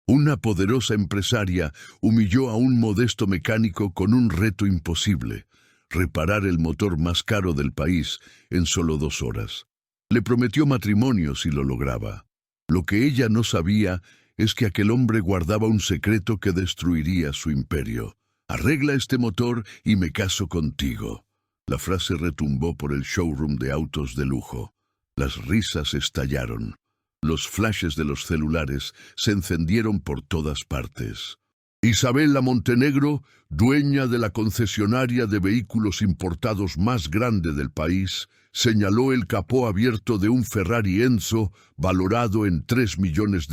Una poderosa empresaria humilló a un modesto mecánico con un reto imposible: reparar el motor más caro del país en solo 2 horas. Le prometió matrimonio si lo lograba. Lo que ella no sabía es que aquel hombre guardaba un secreto que destruiría su imperio. «Arregla este motor y me caso contigo». La frase retumbó por el showroom de autos de lujo. Las risas estallaron. Los flashes de los celulares se encendieron por todas partes. Isabela Montenegro, dueña de la concesionaria de vehículos importados más grande del país, señaló el capó abierto de un Ferrari Enzo valorado en $3 millones.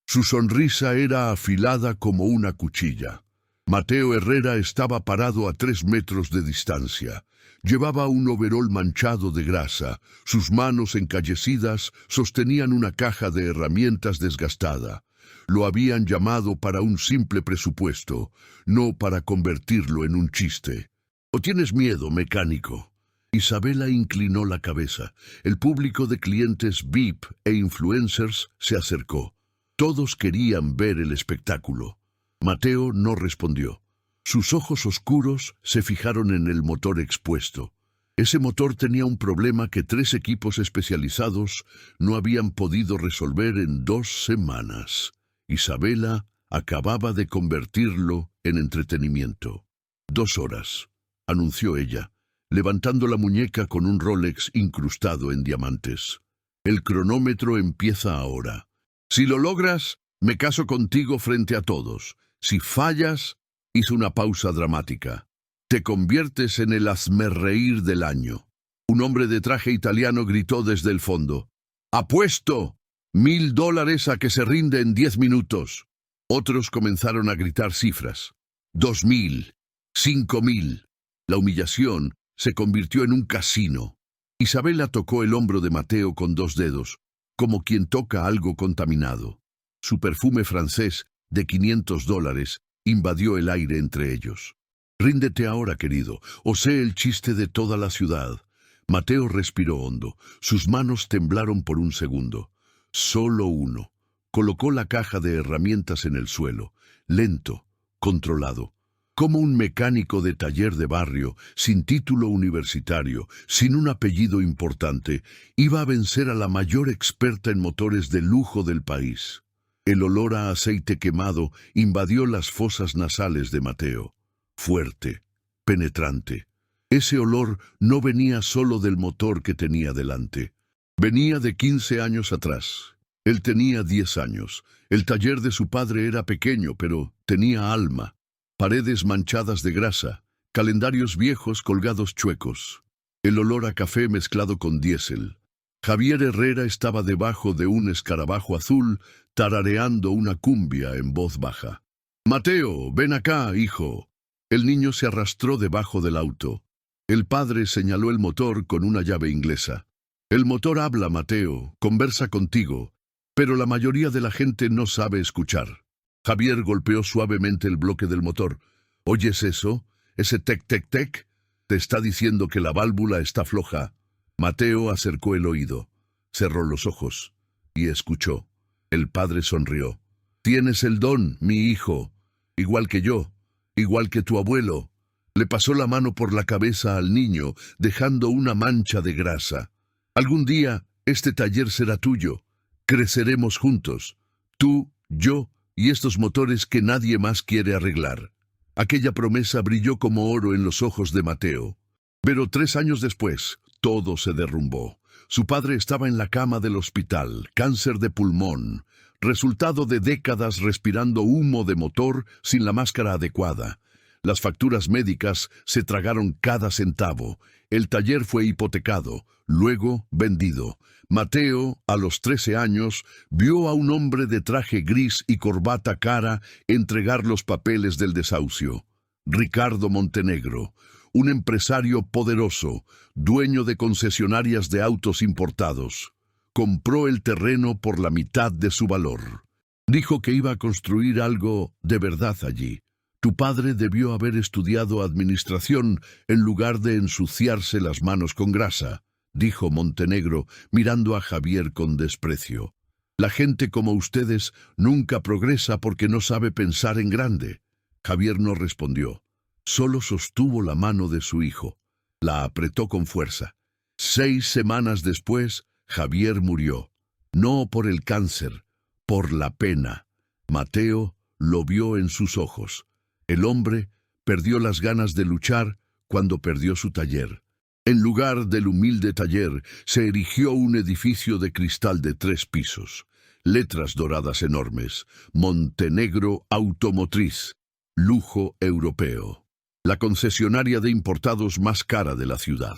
Su sonrisa era afilada como una cuchilla. Mateo Herrera estaba parado a 3 metros de distancia. Llevaba un overol manchado de grasa. Sus manos encallecidas sostenían una caja de herramientas desgastada. Lo habían llamado para un simple presupuesto, no para convertirlo en un chiste. ¿O tienes miedo, mecánico? Isabela inclinó la cabeza. El público de clientes VIP e influencers se acercó. Todos querían ver el espectáculo. Mateo no respondió. Sus ojos oscuros se fijaron en el motor expuesto. Ese motor tenía un problema que 3 equipos especializados no habían podido resolver en 2 semanas. Isabela acababa de convertirlo en entretenimiento. 2 horas, anunció ella, levantando la muñeca con un Rolex incrustado en diamantes. El cronómetro empieza ahora. Si lo logras, me caso contigo frente a todos. Si fallas, hizo una pausa dramática. Te conviertes en el hazmerreír del año. Un hombre de traje italiano gritó desde el fondo. ¡Apuesto! $1,000 a que se rinde en 10 minutos. Otros comenzaron a gritar cifras. 2,000, 5,000. La humillación se convirtió en un casino. Isabela tocó el hombro de Mateo con 2 dedos, como quien toca algo contaminado. Su perfume francés de $500 invadió el aire entre ellos. «Ríndete ahora, querido, o sé el chiste de toda la ciudad». Mateo respiró hondo. Sus manos temblaron por un segundo. Solo uno. Colocó la caja de herramientas en el suelo, lento, controlado. Como un mecánico de taller de barrio, sin título universitario, sin un apellido importante, iba a vencer a la mayor experta en motores de lujo del país. El olor a aceite quemado invadió las fosas nasales de Mateo. Fuerte, penetrante. Ese olor no venía solo del motor que tenía delante. Venía de 15 años atrás. Él tenía 10 años. El taller de su padre era pequeño, pero tenía alma. Paredes manchadas de grasa, calendarios viejos colgados chuecos. El olor a café mezclado con diésel. Javier Herrera estaba debajo de un escarabajo azul, tarareando una cumbia en voz baja. «Mateo, ven acá, hijo». El niño se arrastró debajo del auto. El padre señaló el motor con una llave inglesa. «El motor habla, Mateo, conversa contigo, pero la mayoría de la gente no sabe escuchar». Javier golpeó suavemente el bloque del motor. «¿Oyes eso? Ese tec-tec-tec? Te está diciendo que la válvula está floja». Mateo acercó el oído, cerró los ojos y escuchó. El padre sonrió. «Tienes el don, mi hijo, igual que yo, igual que tu abuelo». Le pasó la mano por la cabeza al niño, dejando una mancha de grasa. «Algún día este taller será tuyo. Creceremos juntos, tú, yo y estos motores que nadie más quiere arreglar». Aquella promesa brilló como oro en los ojos de Mateo. Pero 3 años después, todo se derrumbó. Su padre estaba en la cama del hospital, cáncer de pulmón, resultado de décadas respirando humo de motor sin la máscara adecuada. Las facturas médicas se tragaron cada centavo. El taller fue hipotecado, luego vendido. Mateo, a los 13 años, vio a un hombre de traje gris y corbata cara entregar los papeles del desahucio. Ricardo Montenegro, un empresario poderoso, dueño de concesionarias de autos importados. Compró el terreno por la mitad de su valor. Dijo que iba a construir algo de verdad allí. Tu padre debió haber estudiado administración en lugar de ensuciarse las manos con grasa, dijo Montenegro, mirando a Javier con desprecio. La gente como ustedes nunca progresa porque no sabe pensar en grande. Javier no respondió. Solo sostuvo la mano de su hijo. La apretó con fuerza. 6 semanas después, Javier murió. No por el cáncer, por la pena. Mateo lo vio en sus ojos. El hombre perdió las ganas de luchar cuando perdió su taller. En lugar del humilde taller, se erigió un edificio de cristal de 3 pisos. Letras doradas enormes. Montenegro Automotriz. Lujo europeo. La concesionaria de importados más cara de la ciudad.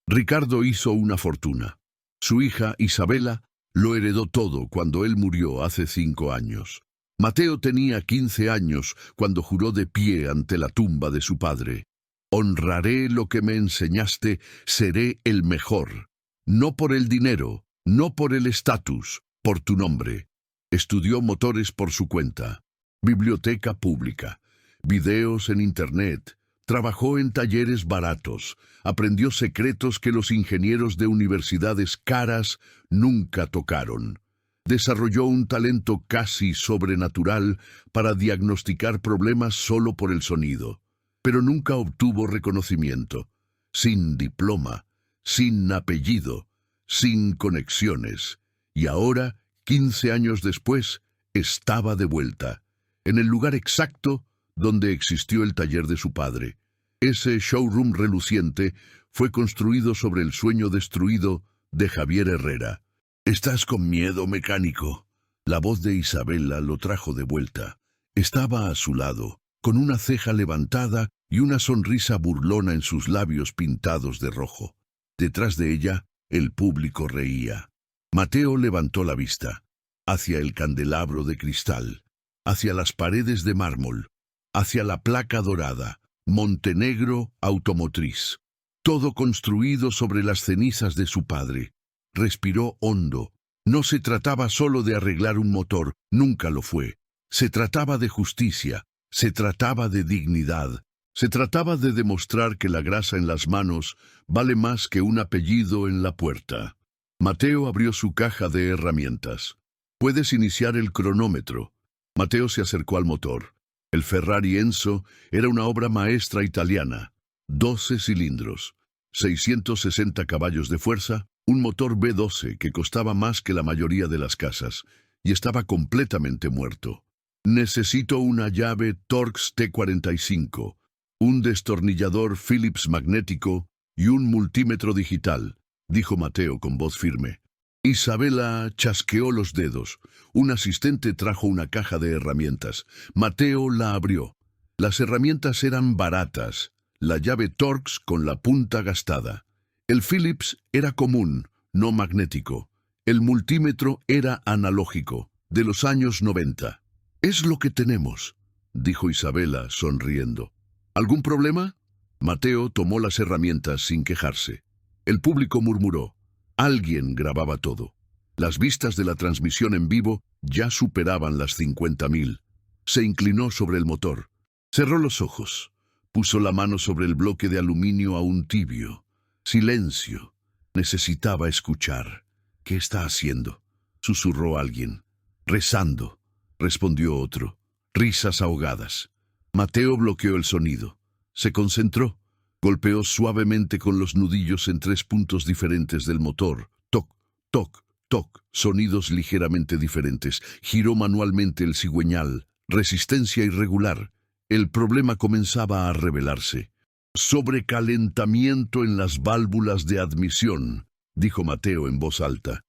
Ricardo hizo una fortuna. Su hija, Isabela, lo heredó todo cuando él murió hace 5 años. Mateo tenía 15 años cuando juró de pie ante la tumba de su padre. Honraré lo que me enseñaste, seré el mejor. No por el dinero, no por el estatus, por tu nombre. Estudió motores por su cuenta. Biblioteca pública. Videos en internet. Trabajó en talleres baratos. Aprendió secretos que los ingenieros de universidades caras nunca tocaron. Desarrolló un talento casi sobrenatural para diagnosticar problemas solo por el sonido. Pero nunca obtuvo reconocimiento. Sin diploma, sin apellido, sin conexiones. Y ahora, 15 años después, estaba de vuelta. En el lugar exacto donde existió el taller de su padre. Ese showroom reluciente fue construido sobre el sueño destruido de Javier Herrera. «¿Estás con miedo, mecánico?» La voz de Isabela lo trajo de vuelta. Estaba a su lado, con una ceja levantada y una sonrisa burlona en sus labios pintados de rojo. Detrás de ella, el público reía. Mateo levantó la vista, hacia el candelabro de cristal, hacia las paredes de mármol, hacia la placa dorada, Montenegro Automotriz. Todo construido sobre las cenizas de su padre. Respiró hondo. No se trataba solo de arreglar un motor, nunca lo fue. Se trataba de justicia, se trataba de dignidad, se trataba de demostrar que la grasa en las manos vale más que un apellido en la puerta. Mateo abrió su caja de herramientas. «Puedes iniciar el cronómetro». Mateo se acercó al motor. El Ferrari Enzo era una obra maestra italiana. 12 cilindros, 660 caballos de fuerza, un motor V12 que costaba más que la mayoría de las casas, y estaba completamente muerto. «Necesito una llave Torx T45, un destornillador Phillips magnético y un multímetro digital», dijo Mateo con voz firme. Isabela chasqueó los dedos. Un asistente trajo una caja de herramientas. Mateo la abrió. Las herramientas eran baratas. La llave Torx con la punta gastada. El Phillips era común, no magnético. El multímetro era analógico, de los años 90. «Es lo que tenemos», dijo Isabela, sonriendo. «¿Algún problema?» Mateo tomó las herramientas sin quejarse. El público murmuró. Alguien grababa todo. Las vistas de la transmisión en vivo ya superaban las 50.000. Se inclinó sobre el motor. Cerró los ojos. Puso la mano sobre el bloque de aluminio aún tibio. Silencio. Necesitaba escuchar. «¿Qué está haciendo?», susurró alguien. «Rezando», respondió otro. Risas ahogadas. Mateo bloqueó el sonido. Se concentró. Golpeó suavemente con los nudillos en 3 puntos diferentes del motor. Toc, toc, toc. Sonidos ligeramente diferentes. Giró manualmente el cigüeñal. Resistencia irregular. El problema comenzaba a revelarse. «Sobrecalentamiento en las válvulas de admisión», dijo Mateo en voz alta.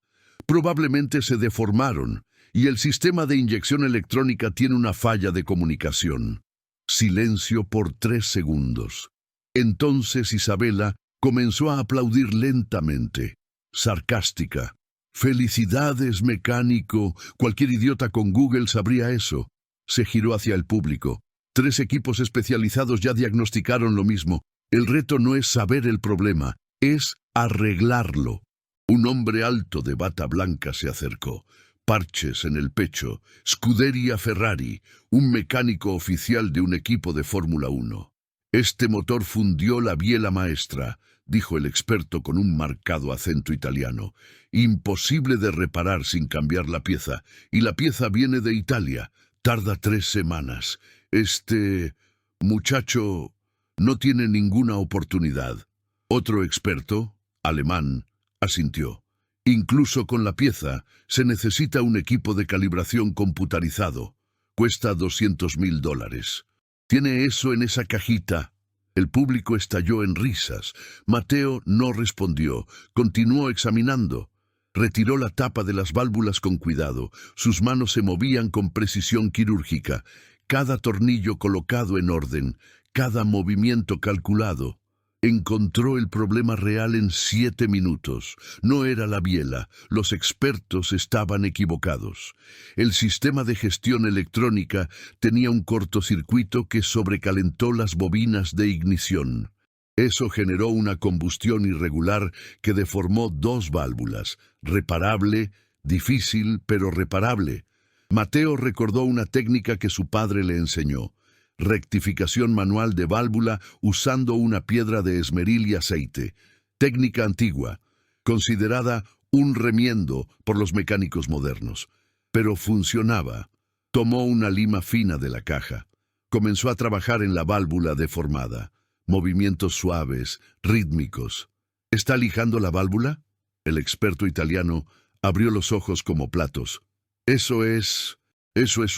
«Probablemente se deformaron, y el sistema de inyección electrónica tiene una falla de comunicación». Silencio por 3 segundos. Entonces Isabela comenzó a aplaudir lentamente, sarcástica. «Felicidades, mecánico. Cualquier idiota con Google sabría eso». Se giró hacia el público. 3 equipos especializados ya diagnosticaron lo mismo. El reto no es saber el problema, es arreglarlo. Un hombre alto de bata blanca se acercó. Parches en el pecho, Scuderia Ferrari, un mecánico oficial de un equipo de Fórmula 1. «Este motor fundió la biela maestra», dijo el experto con un marcado acento italiano. Imposible de reparar sin cambiar la pieza, y la pieza viene de Italia. Tarda 3 semanas. Este muchacho no tiene ninguna oportunidad. Otro experto, alemán, asintió. Incluso con la pieza, se necesita un equipo de calibración computarizado. Cuesta $200.000. ¿Tiene eso en esa cajita? El público estalló en risas. Mateo no respondió. Continuó examinando. Retiró la tapa de las válvulas con cuidado. Sus manos se movían con precisión quirúrgica. Cada tornillo colocado en orden. Cada movimiento calculado. Encontró el problema real en 7 minutos. No era la biela. Los expertos estaban equivocados. El sistema de gestión electrónica tenía un cortocircuito que sobrecalentó las bobinas de ignición. Eso generó una combustión irregular que deformó 2 válvulas. Reparable, difícil, pero reparable. Mateo recordó una técnica que su padre le enseñó. Rectificación manual de válvula usando una piedra de esmeril y aceite. Técnica antigua, considerada un remiendo por los mecánicos modernos. Pero funcionaba. Tomó una lima fina de la caja. Comenzó a trabajar en la válvula deformada. Movimientos suaves, rítmicos. ¿Está lijando la válvula? El experto italiano abrió los ojos como platos. Eso es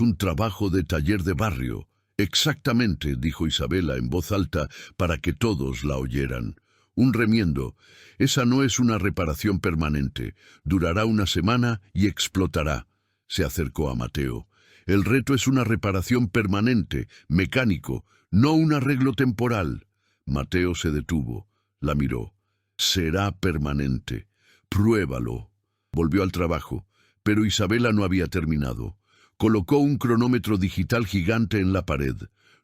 un trabajo de taller de barrio. Exactamente, dijo Isabela en voz alta para que todos la oyeran. Un remiendo. Esa no es una reparación permanente. Durará una semana y explotará. Se acercó a Mateo. El reto es una reparación permanente, mecánico, no un arreglo temporal. Mateo se detuvo. La miró. Será permanente. Pruébalo. Volvió al trabajo, pero Isabela no había terminado. Colocó un cronómetro digital gigante en la pared.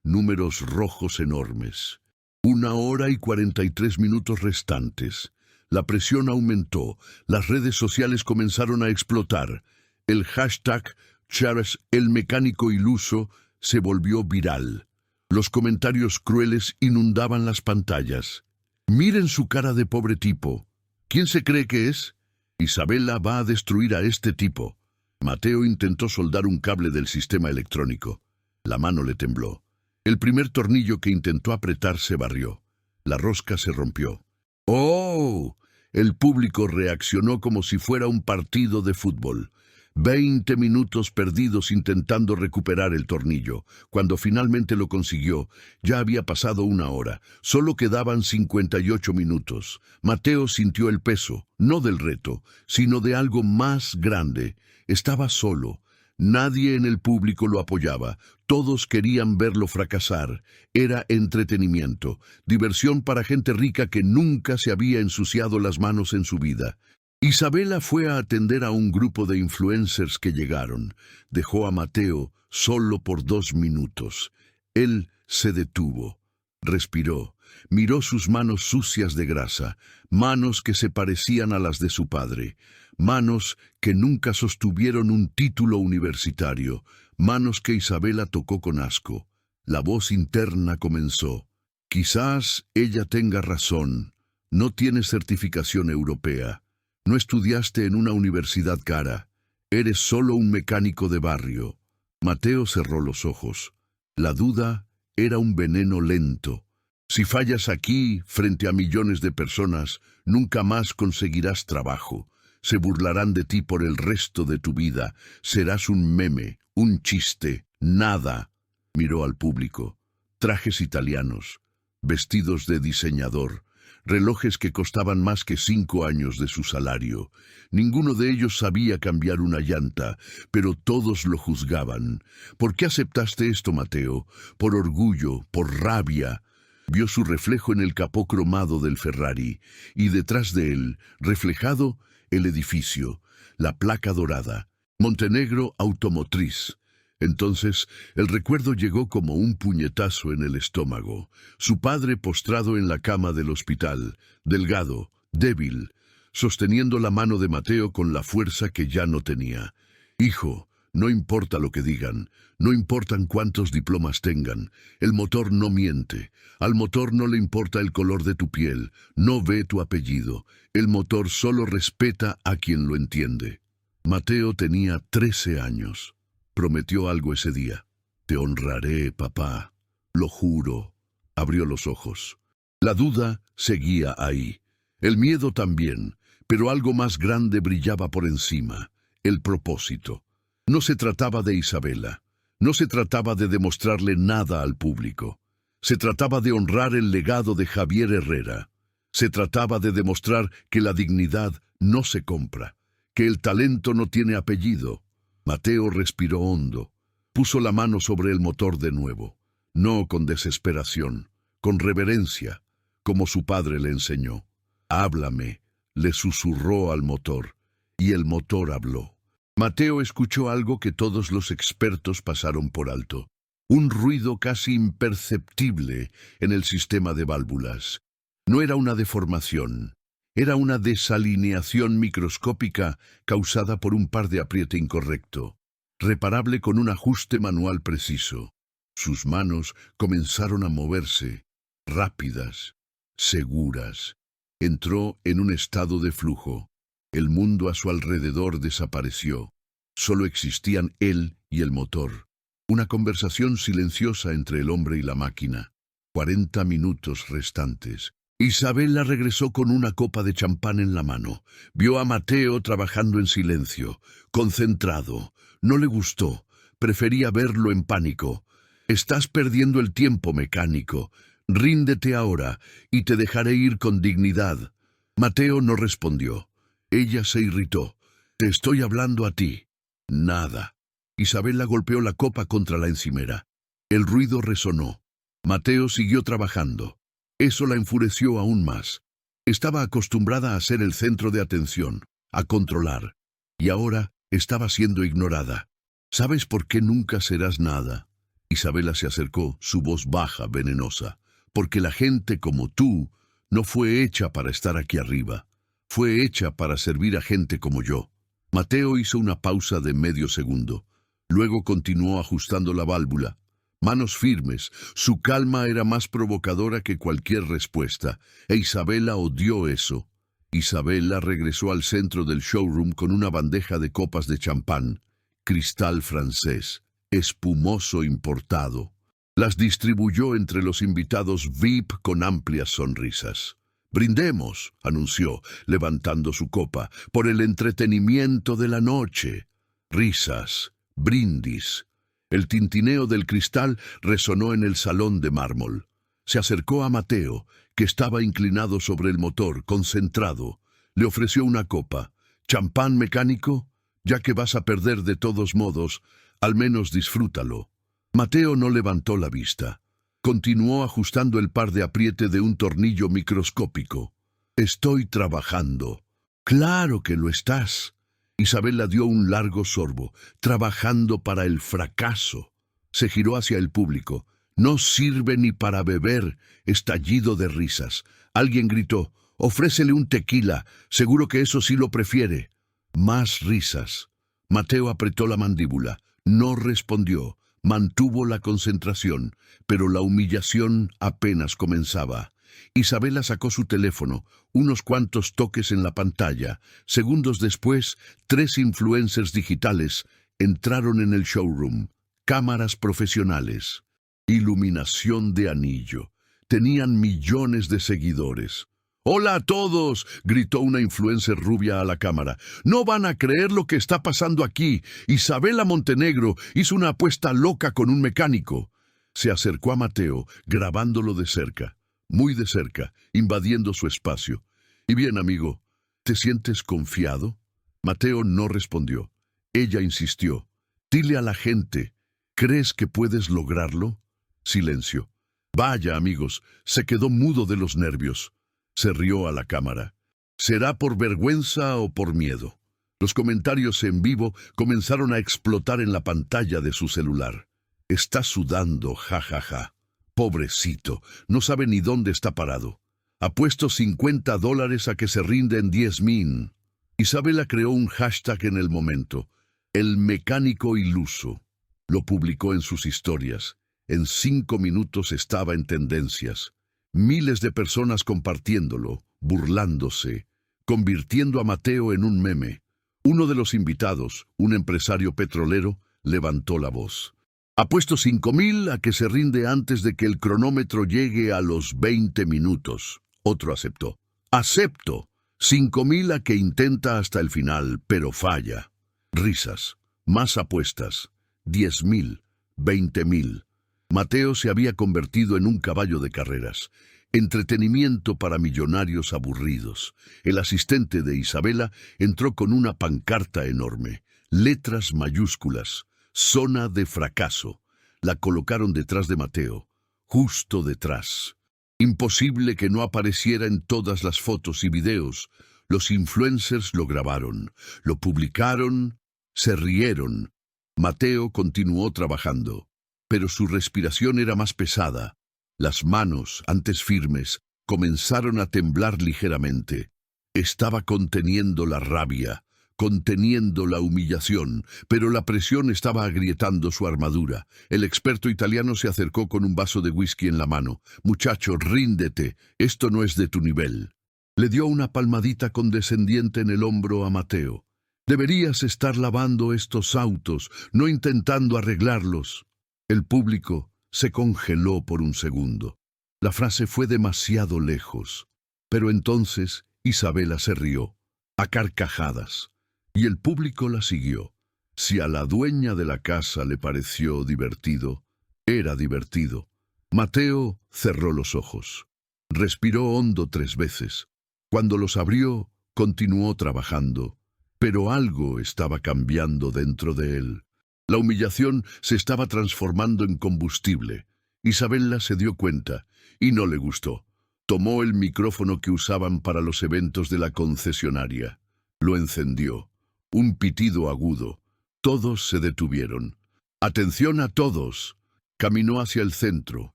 Números rojos enormes. 1 hora y 43 minutos restantes. La presión aumentó. Las redes sociales comenzaron a explotar. El hashtag Charles el mecánico iluso se volvió viral. Los comentarios crueles inundaban las pantallas. Miren su cara de pobre tipo. ¿Quién se cree que es? Isabela va a destruir a este tipo. Mateo intentó soldar un cable del sistema electrónico. La mano le tembló. El primer tornillo que intentó apretar se barrió. La rosca se rompió. ¡Oh! El público reaccionó como si fuera un partido de fútbol. 20 minutos perdidos intentando recuperar el tornillo. Cuando finalmente lo consiguió, ya había pasado 1 hora. Solo quedaban 58 minutos. Mateo sintió el peso, no del reto, sino de algo más grande. Estaba solo. Nadie en el público lo apoyaba. Todos querían verlo fracasar. Era entretenimiento, diversión para gente rica que nunca se había ensuciado las manos en su vida. Isabela fue a atender a un grupo de influencers que llegaron. Dejó a Mateo solo por 2 minutos. Él se detuvo, respiró, miró sus manos sucias de grasa, manos que se parecían a las de su padre, manos que nunca sostuvieron un título universitario, manos que Isabela tocó con asco. La voz interna comenzó. Quizás ella tenga razón. No tiene certificación europea. No estudiaste en una universidad cara. Eres solo un mecánico de barrio. Mateo cerró los ojos. La duda era un veneno lento. Si fallas aquí, frente a millones de personas, nunca más conseguirás trabajo. Se burlarán de ti por el resto de tu vida. Serás un meme, un chiste, nada. Miró al público. Trajes italianos, vestidos de diseñador. Relojes que costaban más que 5 años de su salario. Ninguno de ellos sabía cambiar una llanta, pero todos lo juzgaban. ¿Por qué aceptaste esto, Mateo? Por orgullo, por rabia. Vio su reflejo en el capó cromado del Ferrari, y detrás de él, reflejado, el edificio, la placa dorada. Montenegro Automotriz. Entonces, el recuerdo llegó como un puñetazo en el estómago. Su padre postrado en la cama del hospital, delgado, débil, sosteniendo la mano de Mateo con la fuerza que ya no tenía. Hijo, No importa lo que digan, no importan cuántos diplomas tengan, el motor no miente. Al motor no le importa el color de tu piel, no ve tu apellido. El motor solo respeta a quien lo entiende. Mateo tenía 13 años. Prometió algo ese día. Te honraré, papá. Lo juro. Abrió los ojos. La duda seguía ahí. El miedo también, pero algo más grande brillaba por encima. El propósito. No se trataba de Isabela. No se trataba de demostrarle nada al público. Se trataba de honrar el legado de Javier Herrera. Se trataba de demostrar que la dignidad no se compra, que el talento no tiene apellido. Mateo respiró hondo. Puso la mano sobre el motor de nuevo. No con desesperación, con reverencia, como su padre le enseñó. «Háblame», le susurró al motor, y el motor habló. Mateo escuchó algo que todos los expertos pasaron por alto. Un ruido casi imperceptible en el sistema de válvulas. No era una deformación, era una desalineación microscópica causada por un par de apriete incorrecto, reparable con un ajuste manual preciso. Sus manos comenzaron a moverse, rápidas, seguras. Entró en un estado de flujo. El mundo a su alrededor desapareció. Solo existían él y el motor. Una conversación silenciosa entre el hombre y la máquina. 40 minutos restantes. Isabela regresó con una copa de champán en la mano. Vio a Mateo trabajando en silencio, concentrado. No le gustó. Prefería verlo en pánico. «Estás perdiendo el tiempo, mecánico. Ríndete ahora y te dejaré ir con dignidad». Mateo no respondió. Ella se irritó. «Te estoy hablando a ti». Nada. Isabela golpeó la copa contra la encimera. El ruido resonó. Mateo siguió trabajando. Eso la enfureció aún más. Estaba acostumbrada a ser el centro de atención, a controlar. Y ahora estaba siendo ignorada. «¿Sabes por qué nunca serás nada?» Isabela se acercó, su voz baja, venenosa. «Porque la gente como tú no fue hecha para estar aquí arriba. Fue hecha para servir a gente como yo». Mateo hizo una pausa de medio segundo. Luego continuó ajustando la válvula. Manos firmes, su calma era más provocadora que cualquier respuesta, e Isabela odió eso. Isabela regresó al centro del showroom con una bandeja de copas de champán, cristal francés, espumoso importado. Las distribuyó entre los invitados VIP con amplias sonrisas. «Brindemos», anunció, levantando su copa, «por el entretenimiento de la noche». Risas, brindis. El tintineo del cristal resonó en el salón de mármol. Se acercó a Mateo, que estaba inclinado sobre el motor, concentrado. Le ofreció una copa. «¿Champán mecánico? Ya que vas a perder de todos modos, al menos disfrútalo». Mateo no levantó la vista. Continuó ajustando el par de apriete de un tornillo microscópico. «Estoy trabajando». «Claro que lo estás». Isabela dio un largo sorbo. «Trabajando para el fracaso». Se giró hacia el público. «No sirve ni para beber». Estallido de risas. Alguien gritó: «Ofrécele un tequila, seguro que eso sí lo prefiere». Más risas. Mateo apretó la mandíbula. No respondió. Mantuvo la concentración, pero la humillación apenas comenzaba. Isabela sacó su teléfono, unos cuantos toques en la pantalla. Segundos después, 3 influencers digitales entraron en el showroom. Cámaras profesionales. Iluminación de anillo. Tenían millones de seguidores. «¡Hola a todos!», gritó una influencer rubia a la cámara. «No van a creer lo que está pasando aquí. Isabela Montenegro hizo una apuesta loca con un mecánico». Se acercó a Mateo, grabándolo de cerca, muy de cerca, invadiendo su espacio. «¿Y bien, amigo? ¿Te sientes confiado?» Mateo no respondió. Ella insistió. «Dile a la gente, ¿crees que puedes lograrlo?» Silencio. «Vaya, amigos», se quedó mudo de los nervios. Se rió a la cámara. ¿Será por vergüenza o por miedo? Los comentarios en vivo comenzaron a explotar en la pantalla de su celular. «Está sudando, jajaja. Pobrecito, no sabe ni dónde está parado. Apuesto $50 a que se rinde en 10.000. Isabela creó un hashtag en el momento. El mecánico iluso. Lo publicó en sus historias. En 5 minutos estaba en tendencias. Miles de personas compartiéndolo, burlándose, convirtiendo a Mateo en un meme. Uno de los invitados, un empresario petrolero, levantó la voz. Apuesto 5,000 a que se rinde antes de que el cronómetro llegue a los 20 minutos. Otro aceptó. Acepto. 5,000 a que intenta hasta el final, pero falla. Risas. Más apuestas. 10,000. 20,000. Mateo se había convertido en un caballo de carreras. Entretenimiento para millonarios aburridos. El asistente de Isabela entró con una pancarta enorme. Letras mayúsculas. Zona de fracaso. La colocaron detrás de Mateo. Justo detrás. Imposible que no apareciera en todas las fotos y videos. Los influencers lo grabaron, lo publicaron, se rieron. Mateo continuó trabajando, pero su respiración era más pesada. Las manos, antes firmes, comenzaron a temblar ligeramente. Estaba conteniendo la rabia, conteniendo la humillación, pero la presión estaba agrietando su armadura. El experto italiano se acercó con un vaso de whisky en la mano. «Muchacho, ríndete, esto no es de tu nivel». Le dio una palmadita condescendiente en el hombro a Mateo. «Deberías estar lavando estos autos, no intentando arreglarlos». El público se congeló por un segundo. La frase fue demasiado lejos. Pero entonces Isabela se rió, a carcajadas. Y el público la siguió. Si a la dueña de la casa le pareció divertido, era divertido. Mateo cerró los ojos. Respiró hondo 3 veces. Cuando los abrió, continuó trabajando. Pero algo estaba cambiando dentro de él. La humillación se estaba transformando en combustible. Isabela se dio cuenta y no le gustó. Tomó el micrófono que usaban para los eventos de la concesionaria. Lo encendió. Un pitido agudo. Todos se detuvieron. «Atención a todos». Caminó hacia el centro,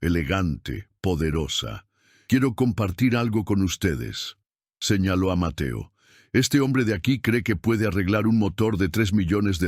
elegante, poderosa. «Quiero compartir algo con ustedes», señaló a Mateo. «Este hombre de aquí cree que puede arreglar un motor de $3 millones,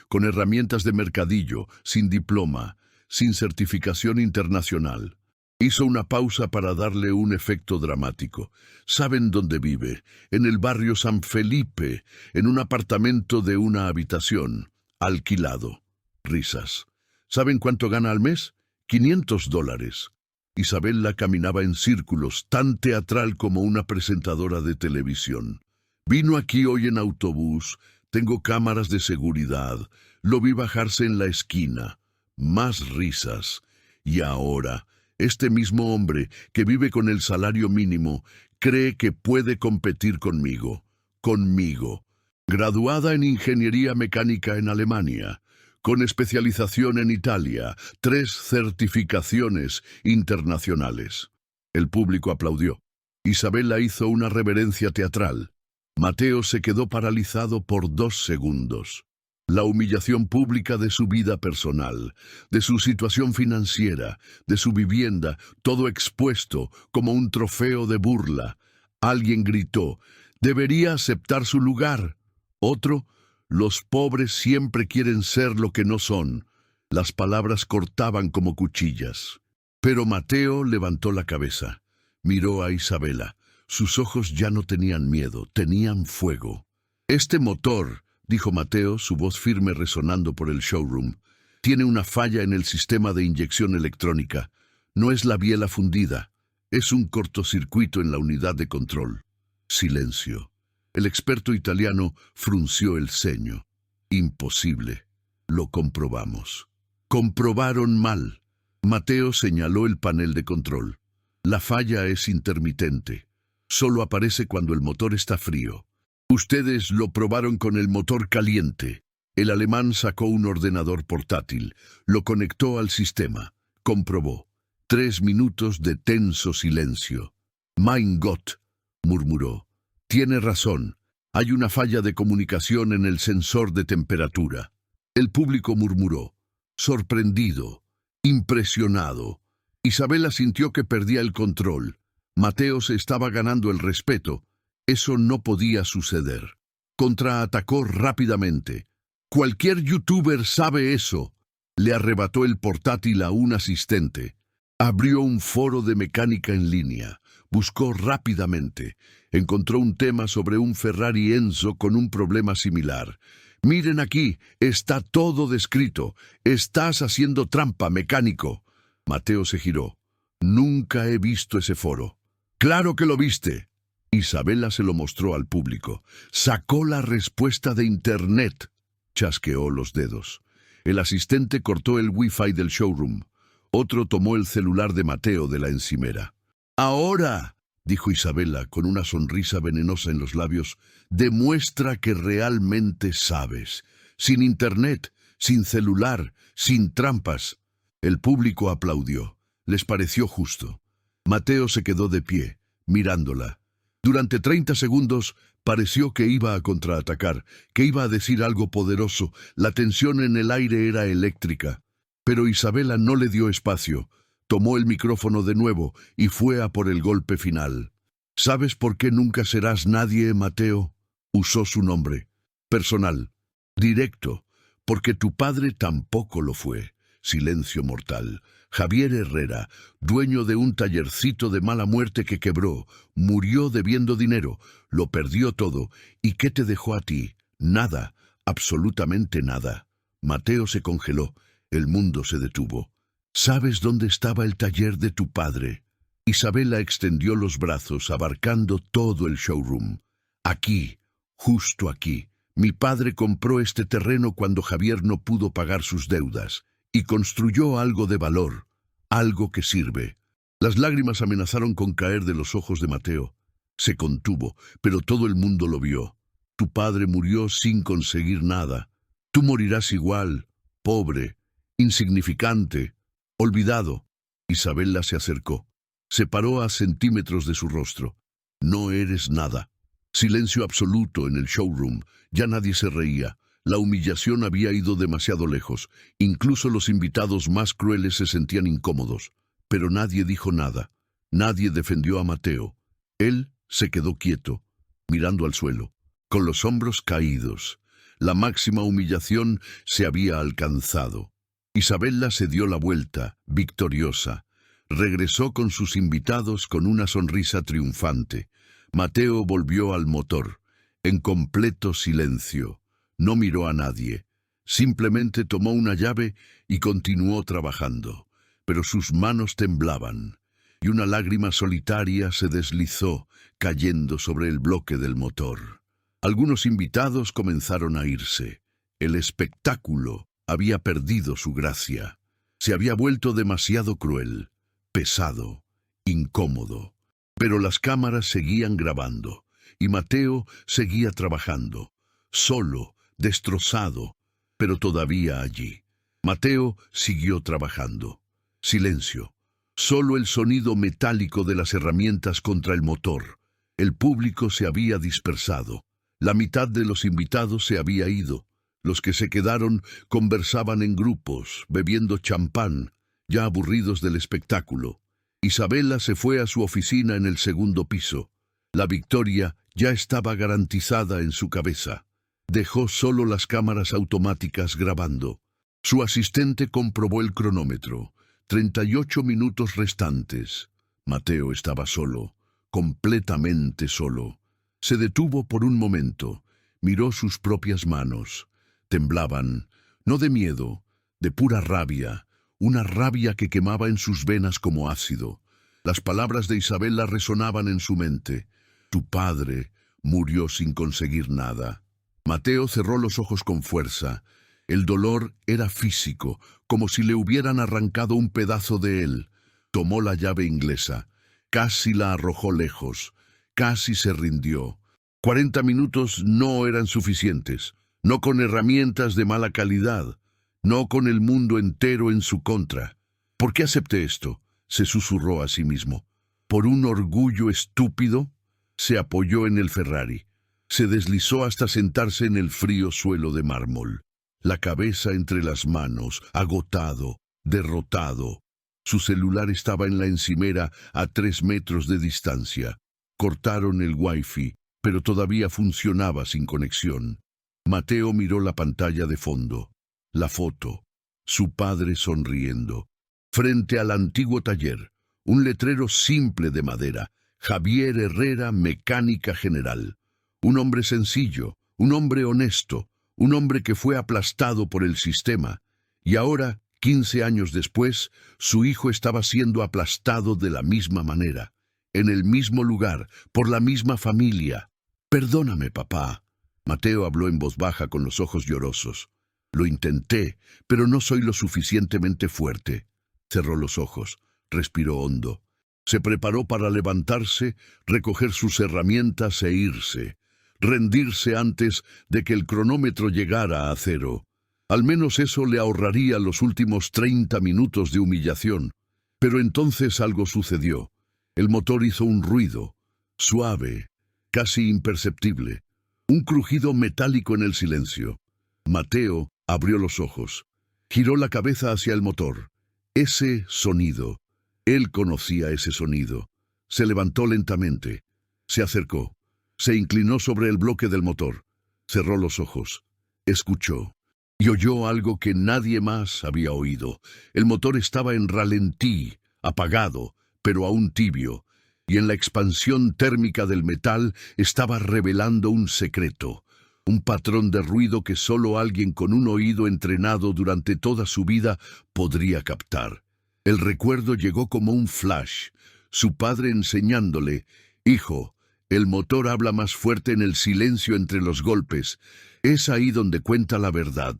con herramientas de mercadillo, sin diploma, sin certificación internacional». Hizo una pausa para darle un efecto dramático. «¿Saben dónde vive? En el barrio San Felipe, en un apartamento de una habitación, alquilado». Risas. «¿Saben cuánto gana al mes? $500. Isabela caminaba en círculos, tan teatral como una presentadora de televisión. «Vino aquí hoy en autobús, tengo cámaras de seguridad, lo vi bajarse en la esquina». Más risas. «Y ahora, este mismo hombre, que vive con el salario mínimo, cree que puede competir conmigo. Conmigo. Graduada en Ingeniería Mecánica en Alemania, con especialización en Italia, 3 certificaciones internacionales». El público aplaudió. Isabela hizo una reverencia teatral. Mateo se quedó paralizado por 2 segundos. La humillación pública de su vida personal, de su situación financiera, de su vivienda, todo expuesto como un trofeo de burla. Alguien gritó: «Debería aceptar su lugar». Otro: «Los pobres siempre quieren ser lo que no son». Las palabras cortaban como cuchillas. Pero Mateo levantó la cabeza. Miró a Isabela. Sus ojos ya no tenían miedo, tenían fuego. «Este motor», dijo Mateo, su voz firme resonando por el showroom, «tiene una falla en el sistema de inyección electrónica. No es la biela fundida, es un cortocircuito en la unidad de control». Silencio. El experto italiano frunció el ceño. «Imposible. Lo comprobamos». «Comprobaron mal». Mateo señaló el panel de control. «La falla es intermitente. Solo aparece cuando el motor está frío. Ustedes lo probaron con el motor caliente». El alemán sacó un ordenador portátil, lo conectó al sistema, comprobó. 3 minutos de tenso silencio. «Mein Gott», murmuró. «Tiene razón. Hay una falla de comunicación en el sensor de temperatura». El público murmuró, sorprendido, impresionado. Isabela sintió que perdía el control. Mateo se estaba ganando el respeto. Eso no podía suceder. Contraatacó rápidamente. Cualquier youtuber sabe eso. Le arrebató el portátil a un asistente. Abrió un foro de mecánica en línea. Buscó rápidamente. Encontró un tema sobre un Ferrari Enzo con un problema similar. Miren aquí, está todo descrito. Estás haciendo trampa, mecánico. Mateo se giró. Nunca he visto ese foro. ¡Claro que lo viste! Isabela se lo mostró al público. Sacó la respuesta de Internet. Chasqueó los dedos. El asistente cortó el wifi del showroom. Otro tomó el celular de Mateo de la encimera. «Ahora», dijo Isabela con una sonrisa venenosa en los labios, «demuestra que realmente sabes. Sin Internet, sin celular, sin trampas». El público aplaudió. Les pareció justo. Mateo se quedó de pie, mirándola. Durante 30 segundos pareció que iba a contraatacar, que iba a decir algo poderoso. La tensión en el aire era eléctrica. Pero Isabela no le dio espacio. Tomó el micrófono de nuevo y fue a por el golpe final. ¿Sabes por qué nunca serás nadie, Mateo? Usó su nombre. Personal. Directo. Porque tu padre tampoco lo fue. Silencio mortal. Javier Herrera, dueño de un tallercito de mala muerte que quebró, murió debiendo dinero, lo perdió todo. ¿Y qué te dejó a ti? Nada, absolutamente nada. Mateo se congeló. El mundo se detuvo. ¿Sabes dónde estaba el taller de tu padre? Isabela extendió los brazos, abarcando todo el showroom. Aquí, justo aquí. Mi padre compró este terreno cuando Javier no pudo pagar sus deudas. Y construyó algo de valor, algo que sirve. Las lágrimas amenazaron con caer de los ojos de Mateo. Se contuvo, pero todo el mundo lo vio. Tu padre murió sin conseguir nada. Tú morirás igual, pobre, insignificante, olvidado. Isabela se acercó. Se paró a centímetros de su rostro. No eres nada. Silencio absoluto en el showroom. Ya nadie se reía. La humillación había ido demasiado lejos. Incluso los invitados más crueles se sentían incómodos. Pero nadie dijo nada. Nadie defendió a Mateo. Él se quedó quieto, mirando al suelo, con los hombros caídos. La máxima humillación se había alcanzado. Isabela se dio la vuelta, victoriosa. Regresó con sus invitados con una sonrisa triunfante. Mateo volvió al motor, en completo silencio. No miró a nadie. Simplemente tomó una llave y continuó trabajando. Pero sus manos temblaban, y una lágrima solitaria se deslizó, cayendo sobre el bloque del motor. Algunos invitados comenzaron a irse. El espectáculo había perdido su gracia. Se había vuelto demasiado cruel, pesado, incómodo. Pero las cámaras seguían grabando, y Mateo seguía trabajando, solo, destrozado, pero todavía allí. Mateo siguió trabajando. Silencio. Solo el sonido metálico de las herramientas contra el motor. El público se había dispersado. La mitad de los invitados se había ido. Los que se quedaron conversaban en grupos, bebiendo champán, ya aburridos del espectáculo. Isabela se fue a su oficina en el segundo piso. La victoria ya estaba garantizada en su cabeza. Dejó solo las cámaras automáticas grabando. Su asistente comprobó el cronómetro. 38 minutos restantes. Mateo estaba solo, completamente solo. Se detuvo por un momento. Miró sus propias manos. Temblaban, no de miedo, de pura rabia. Una rabia que quemaba en sus venas como ácido. Las palabras de Isabela resonaban en su mente. Tu padre murió sin conseguir nada. Mateo cerró los ojos con fuerza. El dolor era físico, como si le hubieran arrancado un pedazo de él. Tomó la llave inglesa. Casi la arrojó lejos. Casi se rindió. 40 minutos no eran suficientes. No con herramientas de mala calidad. No con el mundo entero en su contra. ¿Por qué acepté esto?, se susurró a sí mismo. ¿Por un orgullo estúpido? Se apoyó en el Ferrari. Se deslizó hasta sentarse en el frío suelo de mármol. La cabeza entre las manos, agotado, derrotado. Su celular estaba en la encimera a 3 metros de distancia. Cortaron el wifi, pero todavía funcionaba sin conexión. Mateo miró la pantalla de fondo, la foto, su padre sonriendo. Frente al antiguo taller, un letrero simple de madera, Javier Herrera, Mecánica General. Un hombre sencillo, un hombre honesto, un hombre que fue aplastado por el sistema. Y ahora, 15 años después, su hijo estaba siendo aplastado de la misma manera, en el mismo lugar, por la misma familia. «Perdóname, papá». Mateo habló en voz baja con los ojos llorosos. «Lo intenté, pero no soy lo suficientemente fuerte». Cerró los ojos, respiró hondo. Se preparó para levantarse, recoger sus herramientas e irse. Rendirse antes de que el cronómetro llegara a cero. Al menos eso le ahorraría los últimos 30 minutos de humillación. Pero entonces algo sucedió. El motor hizo un ruido, suave, casi imperceptible. Un crujido metálico en el silencio. Mateo abrió los ojos. Giró la cabeza hacia el motor. Ese sonido. Él conocía ese sonido. Se levantó lentamente. Se acercó. Se inclinó sobre el bloque del motor. Cerró los ojos. Escuchó. Y oyó algo que nadie más había oído. El motor estaba en ralentí, apagado, pero aún tibio. Y en la expansión térmica del metal estaba revelando un secreto. Un patrón de ruido que solo alguien con un oído entrenado durante toda su vida podría captar. El recuerdo llegó como un flash. Su padre enseñándole: «Hijo, el motor habla más fuerte en el silencio entre los golpes. Es ahí donde cuenta la verdad».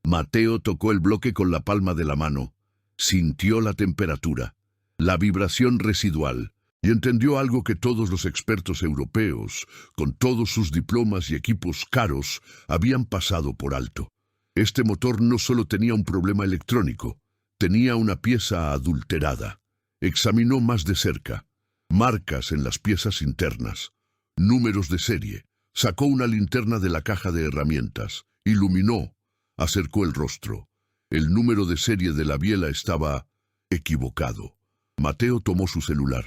Mateo tocó el bloque con la palma de la mano. Sintió la temperatura, la vibración residual, y entendió algo que todos los expertos europeos, con todos sus diplomas y equipos caros, habían pasado por alto. Este motor no solo tenía un problema electrónico, tenía una pieza adulterada. Examinó más de cerca. Marcas en las piezas internas. Números de serie. Sacó una linterna de la caja de herramientas. Iluminó. Acercó el rostro. El número de serie de la biela estaba equivocado. Mateo tomó su celular.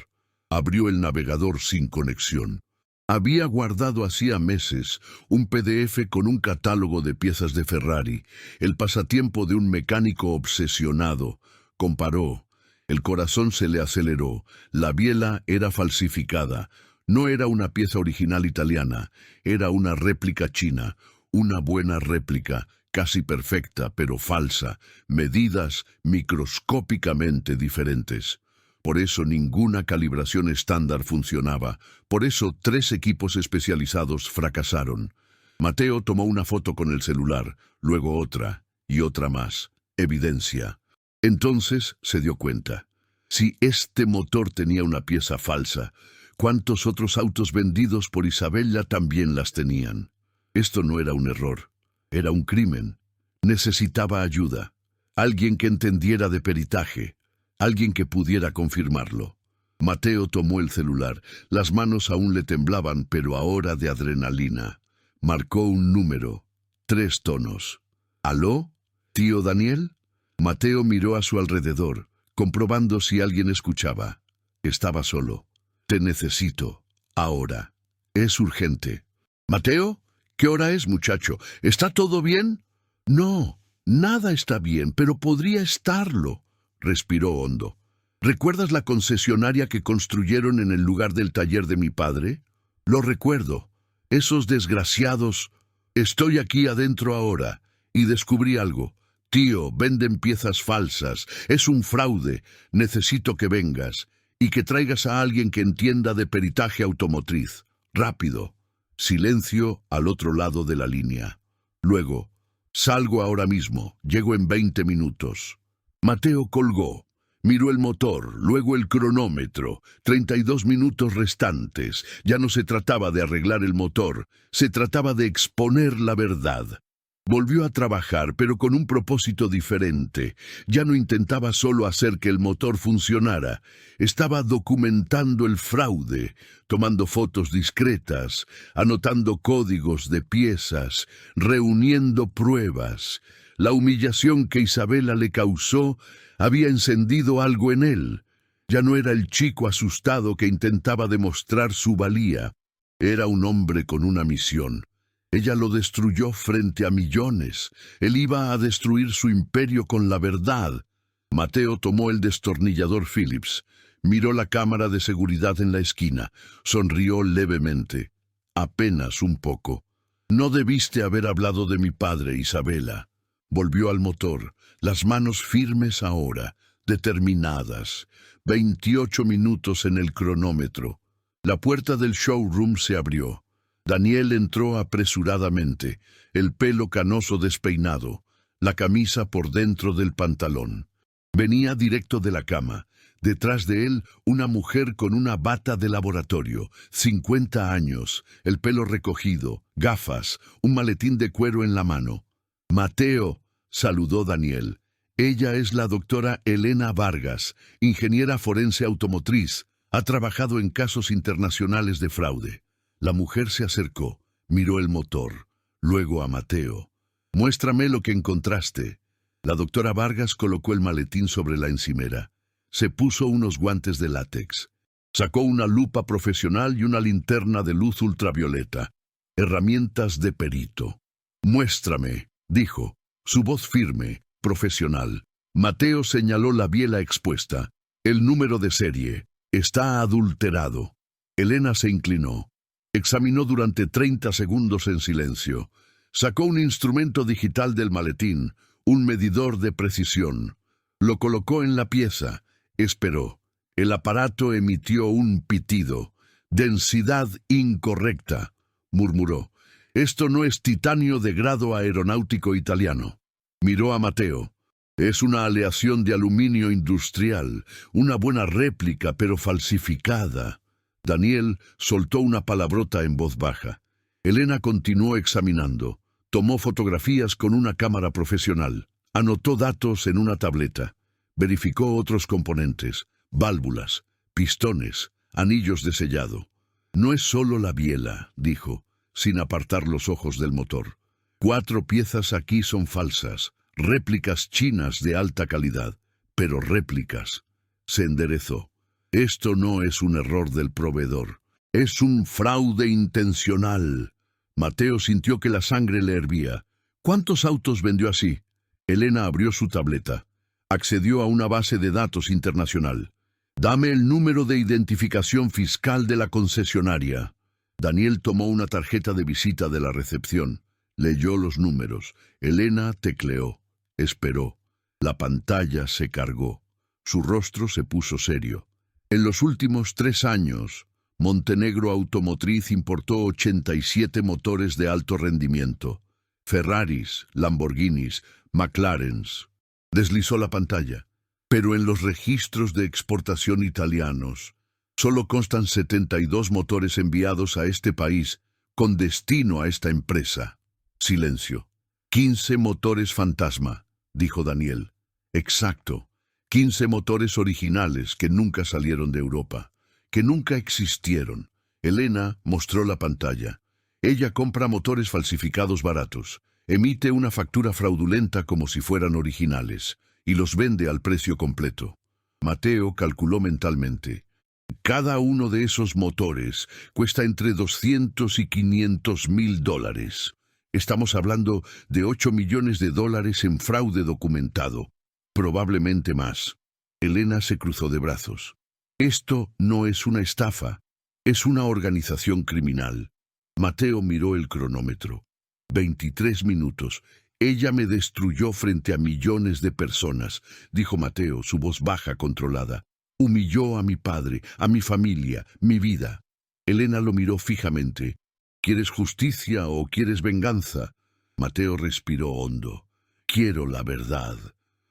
Abrió el navegador sin conexión. Había guardado hacía meses un PDF con un catálogo de piezas de Ferrari, el pasatiempo de un mecánico obsesionado. Comparó. El corazón se le aceleró. La biela era falsificada. No era una pieza original italiana, era una réplica china, una buena réplica, casi perfecta, pero falsa, medidas microscópicamente diferentes. Por eso ninguna calibración estándar funcionaba. Por eso 3 equipos especializados fracasaron. Mateo tomó una foto con el celular, luego otra y otra más. Evidencia. Entonces se dio cuenta. Si este motor tenía una pieza falsa, ¿cuántos otros autos vendidos por Isabella también las tenían? Esto no era un error. Era un crimen. Necesitaba ayuda. Alguien que entendiera de peritaje. Alguien que pudiera confirmarlo. Mateo tomó el celular. Las manos aún le temblaban, pero ahora de adrenalina. Marcó un número. 3 tonos. ¿Aló? ¿Tío Daniel? Mateo miró a su alrededor, comprobando si alguien escuchaba. Estaba solo. «Te necesito. Ahora. Es urgente». «¿Mateo? ¿Qué hora es, muchacho? ¿Está todo bien?» «No, nada está bien, pero podría estarlo». Respiró hondo. «¿Recuerdas la concesionaria que construyeron en el lugar del taller de mi padre?» «Lo recuerdo. Esos desgraciados...» «Estoy aquí adentro ahora y descubrí algo. Tío, venden piezas falsas. Es un fraude. Necesito que vengas y que traigas a alguien que entienda de peritaje automotriz. Rápido». Silencio al otro lado de la línea. Luego: «Salgo ahora mismo. Llego en 20 minutos». Mateo colgó. Miró el motor, luego el cronómetro. 32 minutos restantes. Ya no se trataba de arreglar el motor, se trataba de exponer la verdad. Volvió a trabajar, pero con un propósito diferente. Ya no intentaba solo hacer que el motor funcionara. Estaba documentando el fraude, tomando fotos discretas, anotando códigos de piezas, reuniendo pruebas. La humillación que Isabella le causó había encendido algo en él. Ya no era el chico asustado que intentaba demostrar su valía. Era un hombre con una misión. Ella lo destruyó frente a millones. Él iba a destruir su imperio con la verdad. Mateo tomó el destornillador Phillips, miró la cámara de seguridad en la esquina, sonrió levemente. Apenas un poco. No debiste haber hablado de mi padre, Isabela. Volvió al motor, las manos firmes ahora, determinadas. 28 minutos en el cronómetro. La puerta del showroom se abrió. Daniel entró apresuradamente, el pelo canoso despeinado, la camisa por dentro del pantalón. Venía directo de la cama. Detrás de él, una mujer con una bata de laboratorio, 50 años, el pelo recogido, gafas, un maletín de cuero en la mano. «Mateo», saludó Daniel. «Ella es la doctora Elena Vargas, ingeniera forense automotriz. Ha trabajado en casos internacionales de fraude». La mujer se acercó, miró el motor, luego a Mateo. «Muéstrame lo que encontraste». La doctora Vargas colocó el maletín sobre la encimera. Se puso unos guantes de látex. Sacó una lupa profesional y una linterna de luz ultravioleta. Herramientas de perito. «Muéstrame», dijo, su voz firme, profesional. Mateo señaló la biela expuesta. «El número de serie. Está adulterado». Elena se inclinó. Examinó durante 30 segundos en silencio. Sacó un instrumento digital del maletín, un medidor de precisión. Lo colocó en la pieza. Esperó. El aparato emitió un pitido. «Densidad incorrecta», murmuró. «Esto no es titanio de grado aeronáutico italiano». Miró a Mateo. «Es una aleación de aluminio industrial, una buena réplica, pero falsificada». Daniel soltó una palabrota en voz baja. Elena continuó examinando. Tomó fotografías con una cámara profesional. Anotó datos en una tableta. Verificó otros componentes, válvulas, pistones, anillos de sellado. «No es solo la biela», dijo, sin apartar los ojos del motor. «4 piezas aquí son falsas, réplicas chinas de alta calidad, pero réplicas». Se enderezó. «Esto no es un error del proveedor. Es un fraude intencional». Mateo sintió que la sangre le hervía. «¿Cuántos autos vendió así?» Elena abrió su tableta. Accedió a una base de datos internacional. «Dame el número de identificación fiscal de la concesionaria». Daniel tomó una tarjeta de visita de la recepción. Leyó los números. Elena tecleó. Esperó. La pantalla se cargó. Su rostro se puso serio. «En los últimos 3 años, Montenegro Automotriz importó 87 motores de alto rendimiento. Ferraris, Lamborghinis, McLarens». Deslizó la pantalla. «Pero en los registros de exportación italianos, solo constan 72 motores enviados a este país con destino a esta empresa». Silencio. «15 motores fantasma», dijo Daniel. «Exacto. 15 motores originales que nunca salieron de Europa, que nunca existieron». Elena mostró la pantalla. «Ella compra motores falsificados baratos, emite una factura fraudulenta como si fueran originales, y los vende al precio completo». Mateo calculó mentalmente. «Cada uno de esos motores cuesta entre 200 y 500 mil dólares. Estamos hablando de 8 millones de dólares en fraude documentado. Probablemente más». Elena se cruzó de brazos. «Esto no es una estafa, es una organización criminal». Mateo miró el cronómetro. 23 minutos. «Ella me destruyó frente a millones de personas», dijo Mateo, su voz baja, controlada. «Humilló a mi padre, a mi familia, mi vida». Elena lo miró fijamente. «¿Quieres justicia o quieres venganza?» Mateo respiró hondo. «Quiero la verdad».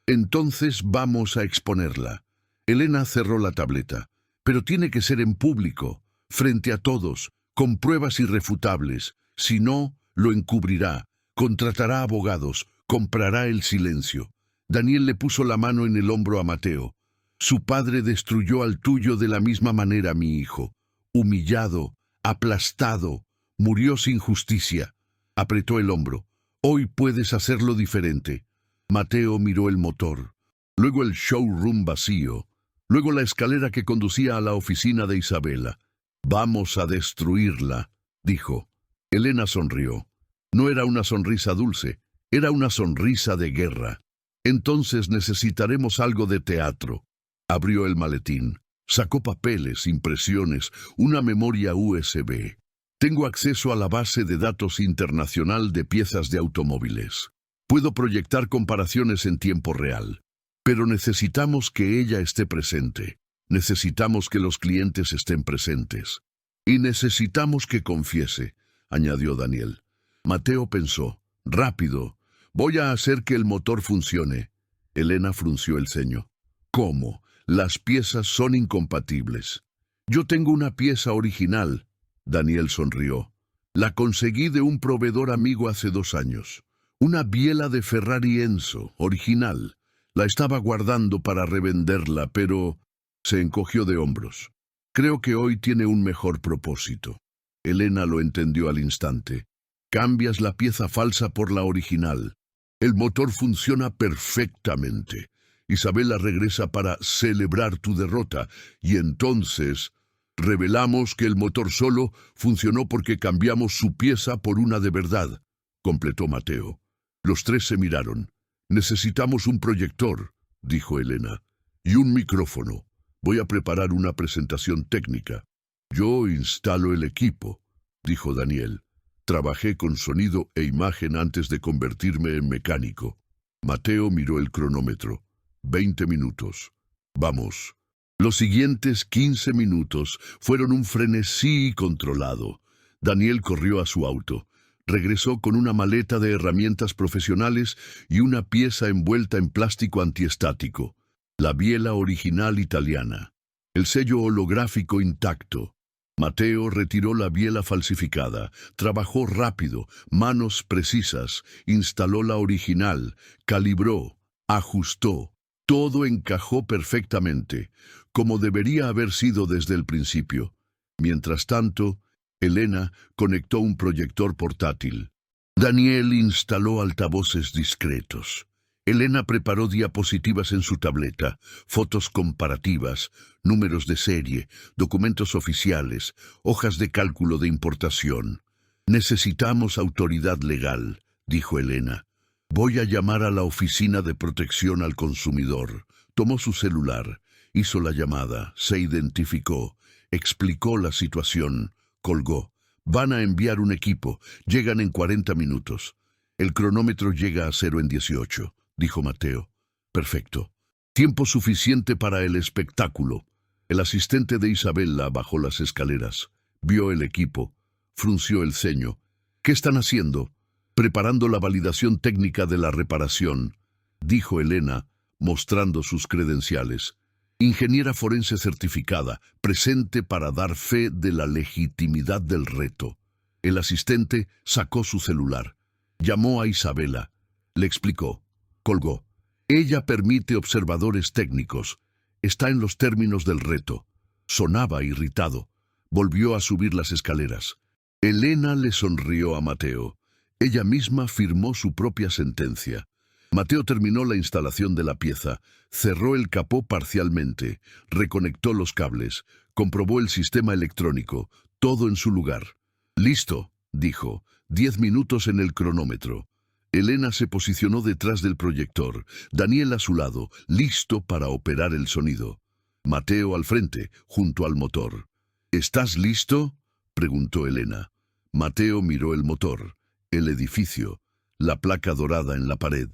«Entonces vamos a exponerla». Elena cerró la tableta. «Pero tiene que ser en público, frente a todos, con pruebas irrefutables. Si no, lo encubrirá, contratará abogados, comprará el silencio». Daniel le puso la mano en el hombro a Mateo. «Su padre destruyó al tuyo de la misma manera, mi hijo. Humillado, aplastado, murió sin justicia». Apretó el hombro. «Hoy puedes hacerlo diferente». Mateo miró el motor, luego el showroom vacío, luego la escalera que conducía a la oficina de Isabela. «Vamos a destruirla», dijo. Elena sonrió. No era una sonrisa dulce, era una sonrisa de guerra. Entonces necesitaremos algo de teatro. Abrió el maletín, sacó papeles, impresiones, una memoria USB. Tengo acceso a la base de datos internacional de piezas de automóviles. Puedo proyectar comparaciones en tiempo real. Pero necesitamos que ella esté presente. Necesitamos que los clientes estén presentes. Y necesitamos que confiese, añadió Daniel. Mateo pensó, rápido, voy a hacer que el motor funcione. Elena frunció el ceño. ¿Cómo? Las piezas son incompatibles. Yo tengo una pieza original. Daniel sonrió. La conseguí de un proveedor amigo hace 2 años. Una biela de Ferrari Enzo, original. La estaba guardando para revenderla, pero se encogió de hombros. Creo que hoy tiene un mejor propósito. Elena lo entendió al instante. Cambias la pieza falsa por la original. El motor funciona perfectamente. Isabela regresa para celebrar tu derrota, y entonces revelamos que el motor solo funcionó porque cambiamos su pieza por una de verdad, completó Mateo. Los 3 se miraron. Necesitamos un proyector, dijo Elena, y un micrófono. Voy a preparar una presentación técnica. Yo instalo el equipo, dijo Daniel. Trabajé con sonido e imagen antes de convertirme en mecánico. Mateo miró el cronómetro. 20 minutos. Vamos. Los siguientes 15 minutos fueron un frenesí controlado. Daniel corrió a su auto. Regresó con una maleta de herramientas profesionales y una pieza envuelta en plástico antiestático. La biela original italiana. El sello holográfico intacto. Mateo retiró la biela falsificada, trabajó rápido, manos precisas, instaló la original, calibró, ajustó. Todo encajó perfectamente, como debería haber sido desde el principio. Mientras tanto, Elena conectó un proyector portátil. Daniel instaló altavoces discretos. Elena preparó diapositivas en su tableta, fotos comparativas, números de serie, documentos oficiales, hojas de cálculo de importación. Necesitamos autoridad legal, dijo Elena. Voy a llamar a la Oficina de Protección al Consumidor. Tomó su celular, hizo la llamada, se identificó, explicó la situación, colgó. Van a enviar un equipo, llegan en 40 minutos. El cronómetro llega a 0 en 18. Dijo Mateo. Perfecto. Tiempo suficiente para el espectáculo. El asistente de Isabela bajó las escaleras. Vio el equipo. Frunció el ceño. ¿Qué están haciendo? Preparando la validación técnica de la reparación, dijo Elena, mostrando sus credenciales. Ingeniera forense certificada, presente para dar fe de la legitimidad del reto. El asistente sacó su celular. Llamó a Isabela. Le explicó. Colgó. Ella permite observadores técnicos. Está en los términos del reto. Sonaba irritado. Volvió a subir las escaleras. Elena le sonrió a Mateo. Ella misma firmó su propia sentencia. Mateo terminó la instalación de la pieza, cerró el capó parcialmente, reconectó los cables, comprobó el sistema electrónico, todo en su lugar. «Listo», dijo, 10 minutos en el cronómetro. Elena se posicionó detrás del proyector, Daniel a su lado, listo para operar el sonido. Mateo al frente, junto al motor. «¿Estás listo?», preguntó Elena. Mateo miró el motor, el edificio, la placa dorada en la pared.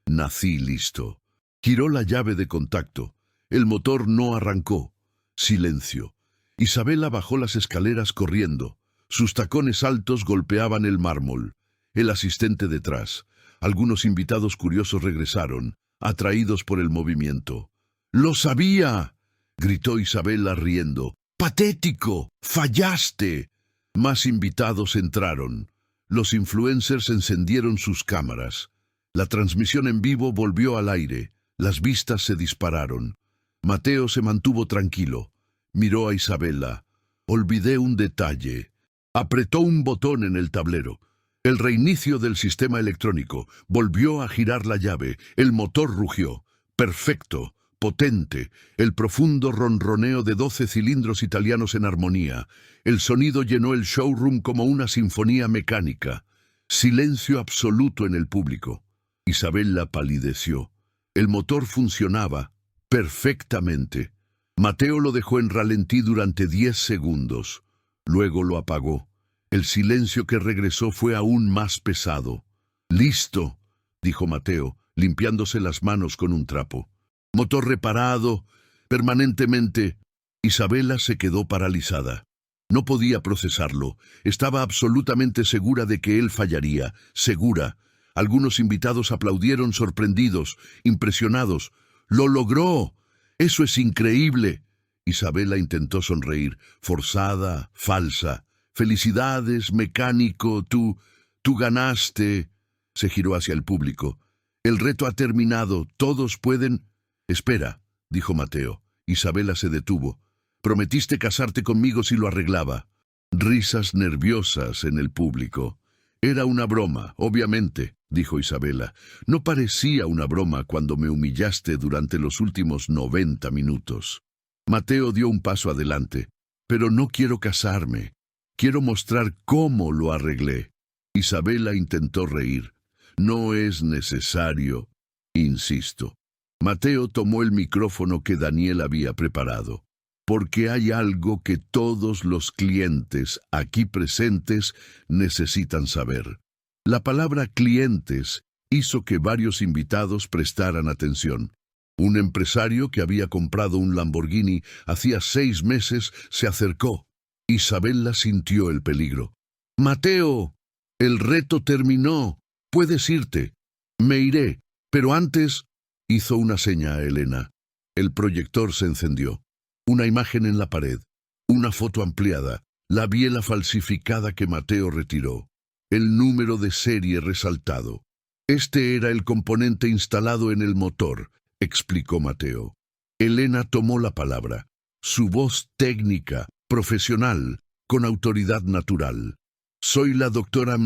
«Nací listo». Giró la llave de contacto. El motor no arrancó. Silencio. Isabela bajó las escaleras corriendo. Sus tacones altos golpeaban el mármol. El asistente detrás. Algunos invitados curiosos regresaron, atraídos por el movimiento. «¡Lo sabía!», gritó Isabela riendo. «¡Patético! ¡Fallaste!». Más invitados entraron. Los influencers encendieron sus cámaras. La transmisión en vivo volvió al aire. Las vistas se dispararon. Mateo se mantuvo tranquilo. Miró a Isabela. «Olvidé un detalle». Apretó un botón en el tablero. El reinicio del sistema electrónico. Volvió a girar la llave. El motor rugió. Perfecto, potente. El profundo ronroneo de 12 cilindros italianos en armonía. El sonido llenó el showroom como una sinfonía mecánica. Silencio absoluto en el público. Isabela palideció. El motor funcionaba perfectamente. Mateo lo dejó en ralentí durante 10 segundos. Luego lo apagó. El silencio que regresó fue aún más pesado. «Listo», dijo Mateo, limpiándose las manos con un trapo. «Motor reparado, permanentemente». Isabela se quedó paralizada. No podía procesarlo. Estaba absolutamente segura de que él fallaría. Segura. Algunos invitados aplaudieron sorprendidos, impresionados. «¡Lo logró! ¡Eso es increíble!». Isabela intentó sonreír, forzada, falsa. «Felicidades, mecánico, tú ganaste». Se giró hacia el público. «El reto ha terminado, todos pueden...». «Espera», dijo Mateo. Isabela se detuvo. «Prometiste casarte conmigo si lo arreglaba». Risas nerviosas en el público. «Era una broma, obviamente», dijo Isabela. «No parecía una broma cuando me humillaste durante los últimos 90 minutos». Mateo dio un paso adelante. «Pero no quiero casarme. Quiero mostrar cómo lo arreglé». Isabela intentó reír. «No es necesario, insisto». Mateo tomó el micrófono que Daniel había preparado. «Porque hay algo que todos los clientes aquí presentes necesitan saber». La palabra clientes hizo que varios invitados prestaran atención. Un empresario que había comprado un Lamborghini hacía 6 meses se acercó. Isabela sintió el peligro. «Mateo, el reto terminó. Puedes irte». «Me iré, pero antes...». Hizo una seña a Elena. El proyector se encendió. Una imagen en la pared. Una foto ampliada. La biela falsificada que Mateo retiró. El número de serie resaltado. «Este era el componente instalado en el motor», explicó Mateo. Elena tomó la palabra. Su voz técnica, profesional, con autoridad natural. «Soy la doctora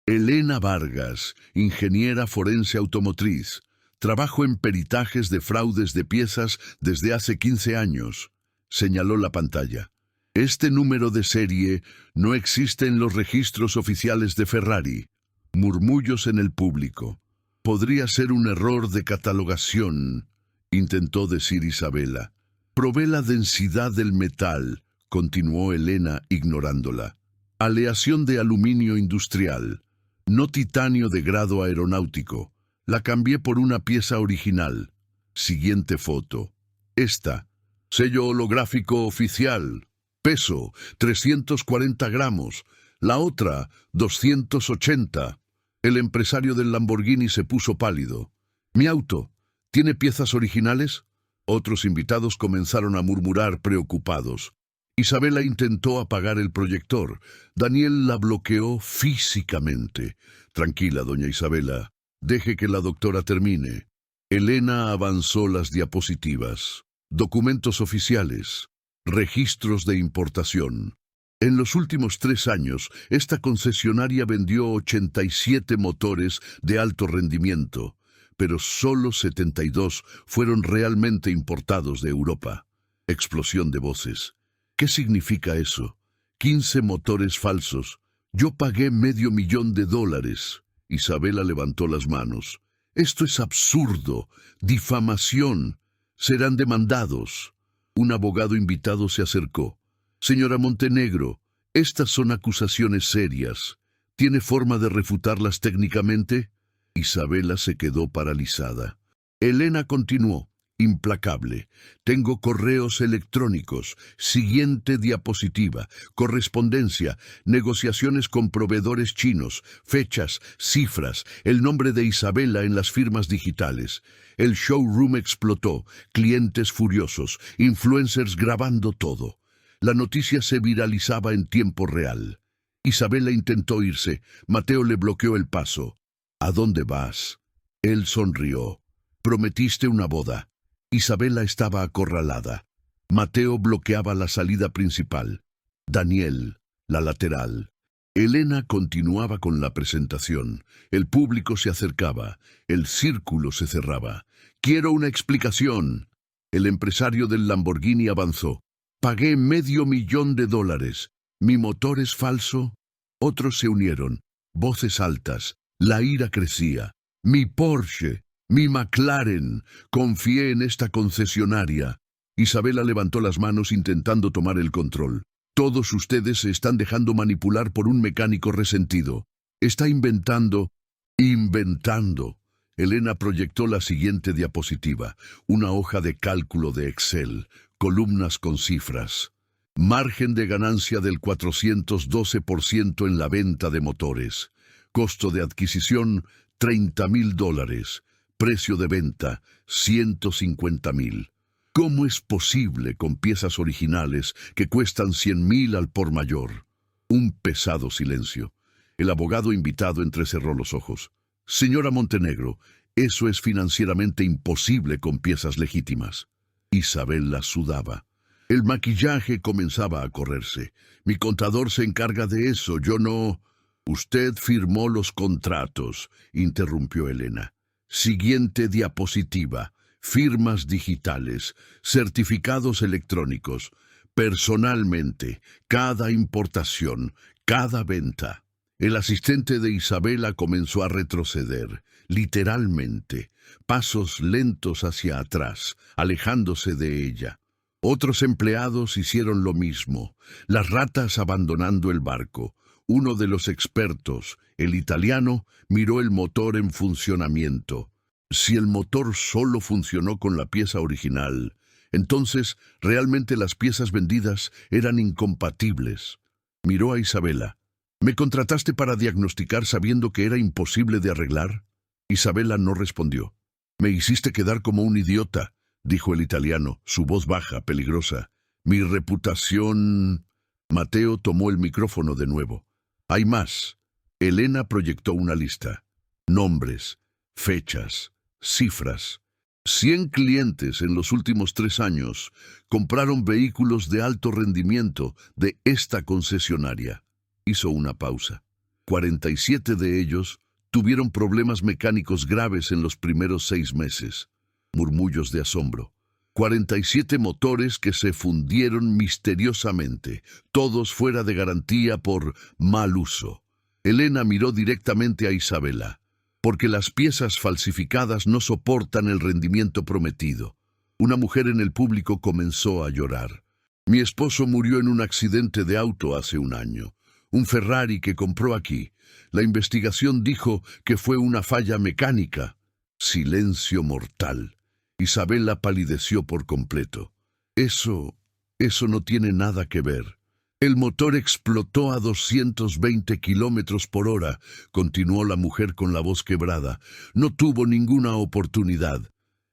Elena Vargas, ingeniera forense automotriz. Trabajo en peritajes de fraudes de piezas desde hace 15 años», señaló la pantalla. «Este número de serie no existe en los registros oficiales de Ferrari». Murmullos en el público. «Podría ser un error de catalogación», intentó decir Isabela. «Probé la densidad del metal», continuó Elena ignorándola. «Aleación de aluminio industrial, no titanio de grado aeronáutico. La cambié por una pieza original». Siguiente foto. Esta. Sello holográfico oficial. Peso, 340 gramos. La otra, 280. El empresario del Lamborghini se puso pálido. «Mi auto, ¿tiene piezas originales?». Otros invitados comenzaron a murmurar preocupados. Isabela intentó apagar el proyector. Daniel la bloqueó físicamente. «Tranquila, doña Isabela. Deje que la doctora termine». Elena avanzó las diapositivas. Documentos oficiales. Registros de importación. En los últimos 3 años, esta concesionaria vendió 87 motores de alto rendimiento, pero solo 72 fueron realmente importados de Europa. Explosión de voces. «¿Qué significa eso? 15 motores falsos. Yo pagué $500,000. Isabela levantó las manos. «Esto es absurdo. Difamación. Serán demandados». Un abogado invitado se acercó. «Señora Montenegro, estas son acusaciones serias. ¿Tiene forma de refutarlas técnicamente?». Isabela se quedó paralizada. Elena continuó, implacable. «Tengo correos electrónicos, siguiente diapositiva, correspondencia, negociaciones con proveedores chinos, fechas, cifras, el nombre de Isabela en las firmas digitales». El showroom explotó, clientes furiosos, influencers grabando todo. La noticia se viralizaba en tiempo real. Isabela intentó irse. Mateo le bloqueó el paso. «¿A dónde vas?». Él sonrió. «Prometiste una boda». Isabela estaba acorralada. Mateo bloqueaba la salida principal. Daniel, la lateral. Elena continuaba con la presentación. El público se acercaba. El círculo se cerraba. «Quiero una explicación». El empresario del Lamborghini avanzó. «Pagué $500,000. ¿Mi motor es falso?». Otros se unieron. Voces altas. La ira crecía. Mi Porsche, mi McLaren. Confié en esta concesionaria. Isabela levantó las manos intentando tomar el control. Todos ustedes se están dejando manipular por un mecánico resentido. Está inventando. Elena proyectó la siguiente diapositiva. Una hoja de cálculo de Excel. Columnas con cifras. Margen de ganancia del 412% en la venta de motores. Costo de adquisición, $30,000. Precio de venta, $150,000. ¿Cómo es posible con piezas originales que cuestan $100,000 al por mayor? Un pesado silencio. El abogado invitado entrecerró los ojos. Señora Montenegro, eso es financieramente imposible con piezas legítimas. Isabela sudaba. El maquillaje comenzaba a correrse. Mi contador se encarga de eso, yo no... Usted firmó los contratos, interrumpió Elena. Siguiente diapositiva. Firmas digitales, certificados electrónicos. Personalmente, cada importación, cada venta. El asistente de Isabela comenzó a retroceder, literalmente, pasos lentos hacia atrás, alejándose de ella. Otros empleados hicieron lo mismo, las ratas abandonando el barco. Uno de los expertos, el italiano, miró el motor en funcionamiento. Si el motor solo funcionó con la pieza original, entonces realmente las piezas vendidas eran incompatibles. Miró a Isabela. ¿Me contrataste para diagnosticar sabiendo que era imposible de arreglar? Isabela no respondió. Me hiciste quedar como un idiota, dijo el italiano, su voz baja, peligrosa. Mi reputación... Mateo tomó el micrófono de nuevo. Hay más. Elena proyectó una lista. Nombres, fechas, cifras. 100 clientes en los últimos 3 años compraron vehículos de alto rendimiento de esta concesionaria. Hizo una pausa. 47 de ellos tuvieron problemas mecánicos graves en los primeros 6 meses. Murmullos de asombro. 47 motores que se fundieron misteriosamente, todos fuera de garantía por mal uso. Elena miró directamente a Isabela, porque las piezas falsificadas no soportan el rendimiento prometido. Una mujer en el público comenzó a llorar. Mi esposo murió en un accidente de auto hace 1 año. Un Ferrari que compró aquí. La investigación dijo que fue una falla mecánica. Silencio mortal. Isabela palideció por completo. Eso no tiene nada que ver. El motor explotó a 220 kilómetros por hora, continuó la mujer con la voz quebrada. No tuvo ninguna oportunidad.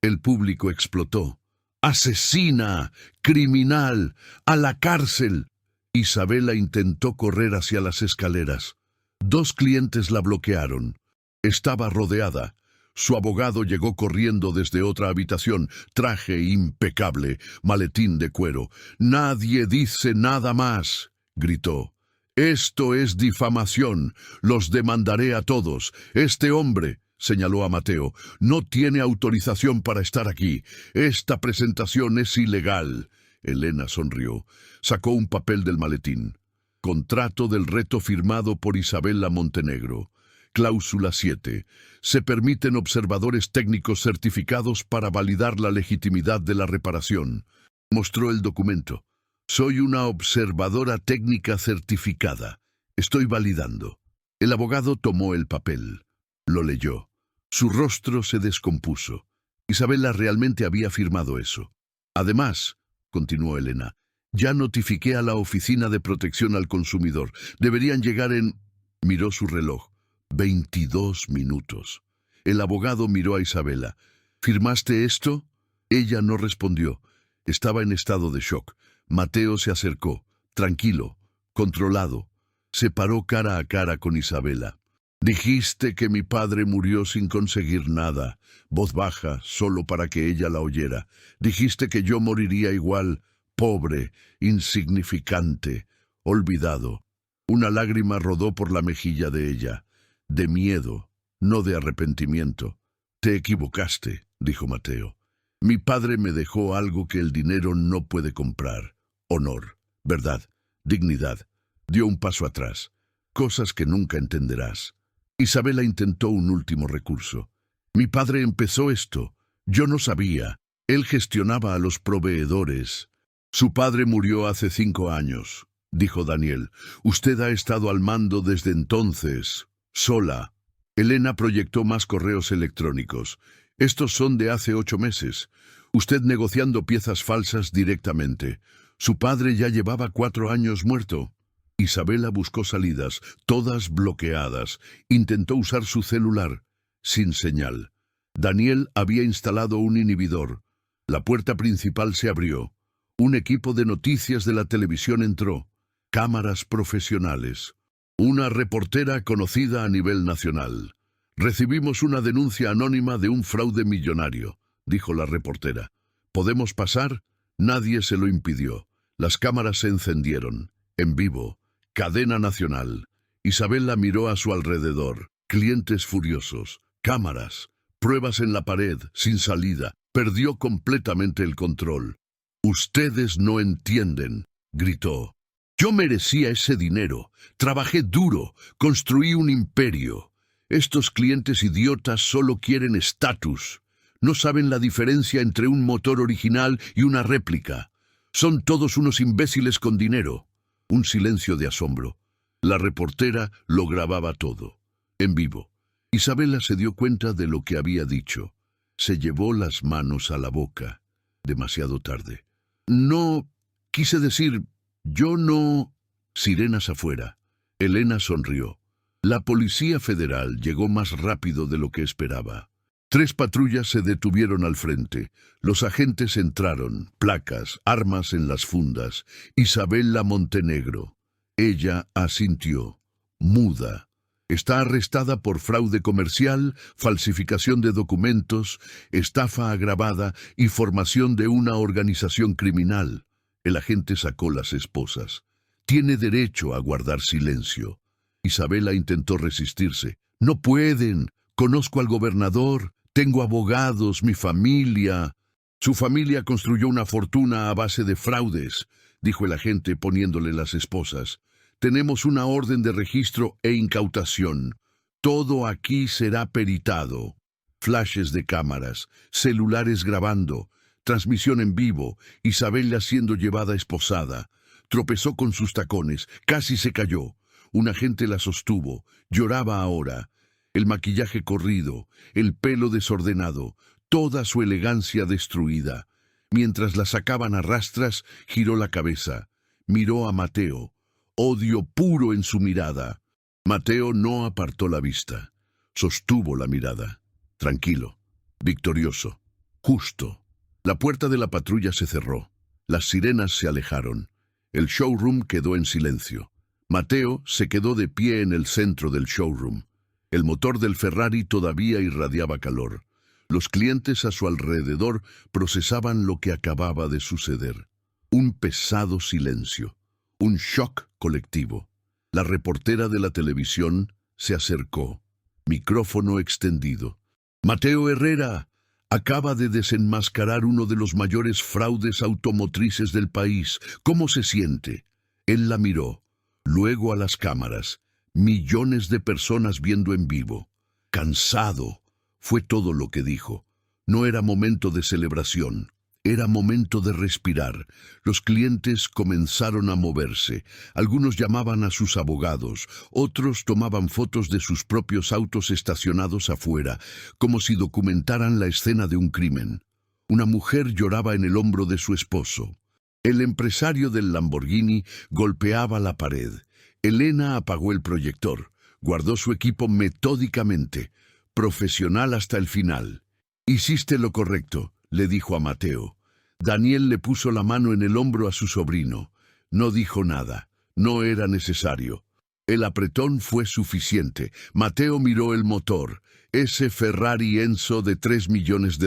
El público explotó. ¡Asesina! ¡Criminal! ¡A la cárcel! Isabela intentó correr hacia las escaleras. 2 clientes la bloquearon. Estaba rodeada. Su abogado llegó corriendo desde otra habitación, traje impecable, maletín de cuero. «Nadie dice nada más», gritó. «Esto es difamación. Los demandaré a todos. Este hombre», señaló a Mateo, «no tiene autorización para estar aquí. Esta presentación es ilegal». Elena sonrió. Sacó un papel del maletín. Contrato del reto firmado por Isabela Montenegro. Cláusula 7. Se permiten observadores técnicos certificados para validar la legitimidad de la reparación. Mostró el documento. Soy una observadora técnica certificada. Estoy validando. El abogado tomó el papel. Lo leyó. Su rostro se descompuso. Isabela realmente había firmado eso. Además, continuó Elena, ya notifiqué a la Oficina de Protección al Consumidor. Deberían llegar en... Miró su reloj. 22 minutos. El abogado miró a Isabela. ¿Firmaste esto? Ella no respondió. Estaba en estado de shock. Mateo se acercó, tranquilo, controlado. Se paró cara a cara con Isabela. Dijiste que mi padre murió sin conseguir nada. Voz baja, solo para que ella la oyera. Dijiste que yo moriría igual, pobre, insignificante, olvidado. Una lágrima rodó por la mejilla de ella. De miedo, no de arrepentimiento. Te equivocaste, dijo Mateo. Mi padre me dejó algo que el dinero no puede comprar. Honor, verdad, dignidad. Dio un paso atrás. cosas que nunca entenderás. Isabela intentó un último recurso. Mi padre empezó esto. Yo no sabía. Él gestionaba a los proveedores. Su padre murió hace 5 años, dijo Daniel. Usted ha estado al mando desde entonces, sola. Elena proyectó más correos electrónicos. Estos son de hace 8 meses. Usted negociando piezas falsas directamente. Su padre ya llevaba 4 años muerto. Isabela buscó salidas, todas bloqueadas. Intentó usar su celular, sin señal. Daniel había instalado un inhibidor. La puerta principal se abrió. Un equipo de noticias de la televisión entró. Cámaras profesionales. Una reportera conocida a nivel nacional. Recibimos una denuncia anónima de un fraude millonario, dijo la reportera. ¿Podemos pasar? Nadie se lo impidió. Las cámaras se encendieron. En vivo. Cadena nacional. Isabela miró a su alrededor. Clientes furiosos. Cámaras. Pruebas en la pared, sin salida. Perdió completamente el control. Ustedes no entienden, gritó. Yo merecía ese dinero. Trabajé duro. Construí un imperio. Estos clientes idiotas solo quieren estatus. No saben la diferencia entre un motor original y una réplica. Son todos unos imbéciles con dinero. Un silencio de asombro. La reportera lo grababa todo, en vivo. Isabela se dio cuenta de lo que había dicho. Se llevó las manos a la boca. Demasiado tarde. No, quise decir, yo no... Sirenas afuera. Elena sonrió. La Policía Federal llegó más rápido de lo que esperaba. 3 patrullas se detuvieron al frente. Los agentes entraron, placas, armas en las fundas. Isabela Montenegro. Ella asintió, muda. Está arrestada por fraude comercial, falsificación de documentos, estafa agravada y formación de una organización criminal. El agente sacó las esposas. Tiene derecho a guardar silencio. Isabela intentó resistirse. No pueden. Conozco al gobernador. Tengo abogados, mi familia. Su familia construyó una fortuna a base de fraudes, dijo el agente poniéndole las esposas. Tenemos una orden de registro e incautación. Todo aquí será peritado. Flashes de cámaras, celulares grabando, transmisión en vivo, Isabela siendo llevada esposada. Tropezó con sus tacones, casi se cayó. Un agente la sostuvo, lloraba ahora. El maquillaje corrido, el pelo desordenado, toda su elegancia destruida. Mientras la sacaban a rastras, giró la cabeza. Miró a Mateo. Odio puro en su mirada. Mateo no apartó la vista. Sostuvo la mirada. Tranquilo, victorioso, justo. La puerta de la patrulla se cerró. Las sirenas se alejaron. El showroom quedó en silencio. Mateo se quedó de pie en el centro del showroom. El motor del Ferrari todavía irradiaba calor. Los clientes a su alrededor procesaban lo que acababa de suceder. Un pesado silencio. Un shock colectivo. La reportera de la televisión se acercó. Micrófono extendido. Mateo Herrera acaba de desenmascarar uno de los mayores fraudes automotrices del país. ¿Cómo se siente? Él la miró. Luego a las cámaras. Millones de personas viendo en vivo. Cansado, fue todo lo que dijo. No era momento de celebración, era momento de respirar. Los clientes comenzaron a moverse. Algunos llamaban a sus abogados, otros tomaban fotos de sus propios autos estacionados afuera, como si documentaran la escena de un crimen. Una mujer lloraba en el hombro de su esposo. El empresario del Lamborghini golpeaba la pared. Elena apagó el proyector, guardó su equipo metódicamente, profesional hasta el final. «Hiciste lo correcto», le dijo a Mateo. Daniel le puso la mano en el hombro a su sobrino. No dijo nada, no era necesario. El apretón fue suficiente. Mateo miró el motor, ese Ferrari Enzo de $3 millones.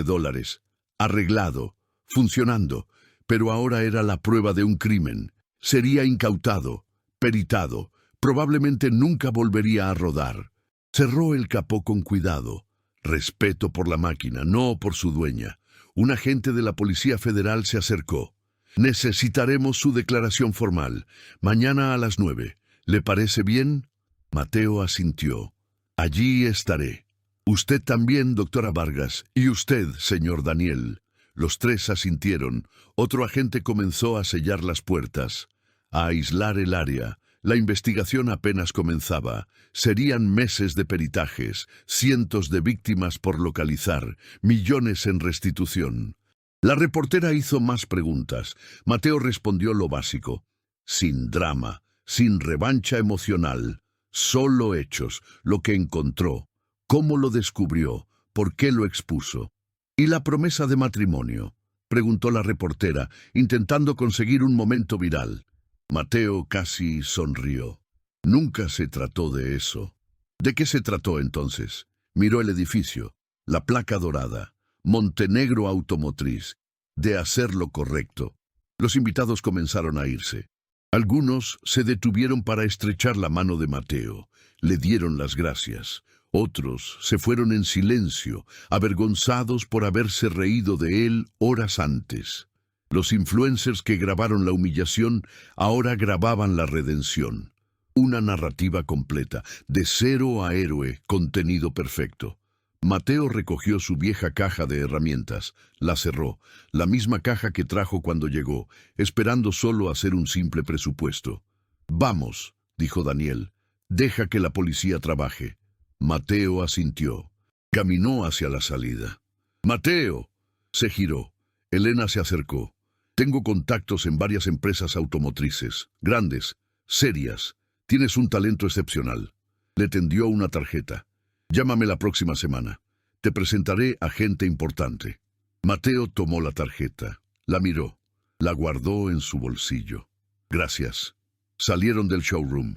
Arreglado, funcionando, pero ahora era la prueba de un crimen. Sería incautado. Peritado, probablemente nunca volvería a rodar. Cerró el capó con cuidado. Respeto por la máquina, no por su dueña. Un agente de la Policía Federal se acercó. Necesitaremos su declaración formal. Mañana a las 9. ¿Le parece bien? Mateo asintió. Allí estaré. Usted también, doctora Vargas, y usted, señor Daniel. Los tres asintieron. Otro agente comenzó a sellar las puertas, a aislar el área. La investigación apenas comenzaba. Serían meses de peritajes, cientos de víctimas por localizar, millones en restitución. La reportera hizo más preguntas. Mateo respondió lo básico. Sin drama, sin revancha emocional. Solo hechos, lo que encontró, cómo lo descubrió, por qué lo expuso. ¿Y la promesa de matrimonio?, preguntó la reportera, intentando conseguir un momento viral. Mateo casi sonrió. Nunca se trató de eso. ¿De qué se trató entonces? Miró el edificio, la placa dorada, Montenegro Automotriz, de hacer lo correcto. Los invitados comenzaron a irse. Algunos se detuvieron para estrechar la mano de Mateo. Le dieron las gracias. Otros se fueron en silencio, avergonzados por haberse reído de él horas antes. Los influencers que grabaron la humillación ahora grababan la redención. Una narrativa completa, de cero a héroe, contenido perfecto. Mateo recogió su vieja caja de herramientas, la cerró, la misma caja que trajo cuando llegó, esperando solo hacer un simple presupuesto. «Vamos», dijo Daniel, «deja que la policía trabaje». Mateo asintió. Caminó hacia la salida. «¡Mateo!». Se giró. Elena se acercó. «Tengo contactos en varias empresas automotrices, grandes, serias. Tienes un talento excepcional». Le tendió una tarjeta. «Llámame la próxima semana. Te presentaré a gente importante». Mateo tomó la tarjeta, la miró, la guardó en su bolsillo. «Gracias». Salieron del showroom.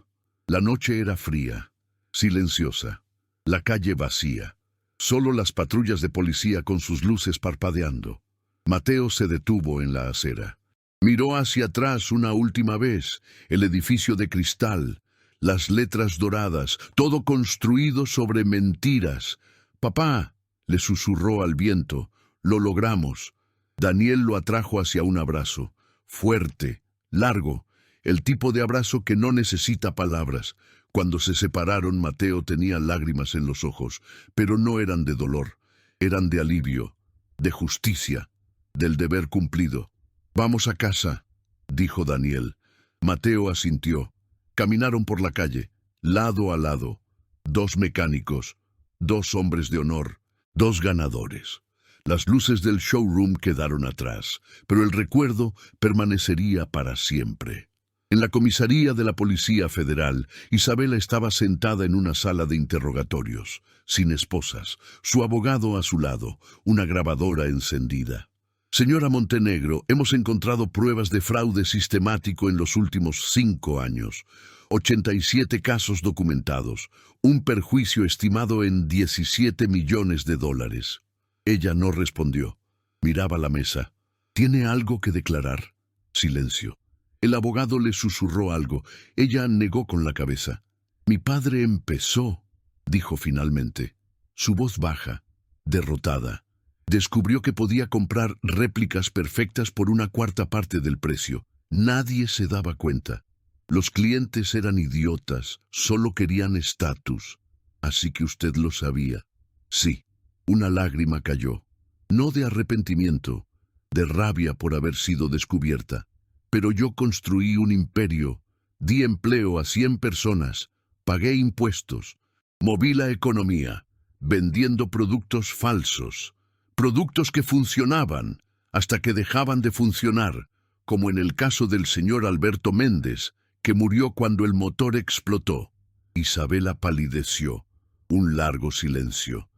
La noche era fría, silenciosa, la calle vacía. Solo las patrullas de policía con sus luces parpadeando. Mateo se detuvo en la acera. Miró hacia atrás una última vez, el edificio de cristal, las letras doradas, todo construido sobre mentiras. «Papá», le susurró al viento, «lo logramos». Daniel lo atrajo hacia un abrazo, fuerte, largo, el tipo de abrazo que no necesita palabras. Cuando se separaron, Mateo tenía lágrimas en los ojos, pero no eran de dolor, eran de alivio, de justicia, del deber cumplido. «Vamos a casa», dijo Daniel. Mateo asintió. Caminaron por la calle, lado a lado. Dos mecánicos, dos hombres de honor, dos ganadores. Las luces del showroom quedaron atrás, pero el recuerdo permanecería para siempre. En la comisaría de la Policía Federal, Isabela estaba sentada en una sala de interrogatorios, sin esposas, su abogado a su lado, una grabadora encendida. «Señora Montenegro, hemos encontrado pruebas de fraude sistemático en los últimos 5 años. 87 casos documentados, un perjuicio estimado en $17 millones. Ella no respondió. Miraba la mesa. «¿Tiene algo que declarar?» Silencio. El abogado le susurró algo. Ella negó con la cabeza. «Mi padre empezó», dijo finalmente. Su voz baja, derrotada. Descubrió que podía comprar réplicas perfectas por 1/4 parte del precio. Nadie se daba cuenta. Los clientes eran idiotas, solo querían estatus. «Así que usted lo sabía». Sí, una lágrima cayó. No de arrepentimiento, de rabia por haber sido descubierta. «Pero yo construí un imperio, di empleo a 100 personas, pagué impuestos, moví la economía, vendiendo productos falsos. Productos que funcionaban hasta que dejaban de funcionar, como en el caso del señor Alberto Méndez, que murió cuando el motor explotó». Isabela palideció. Un largo silencio.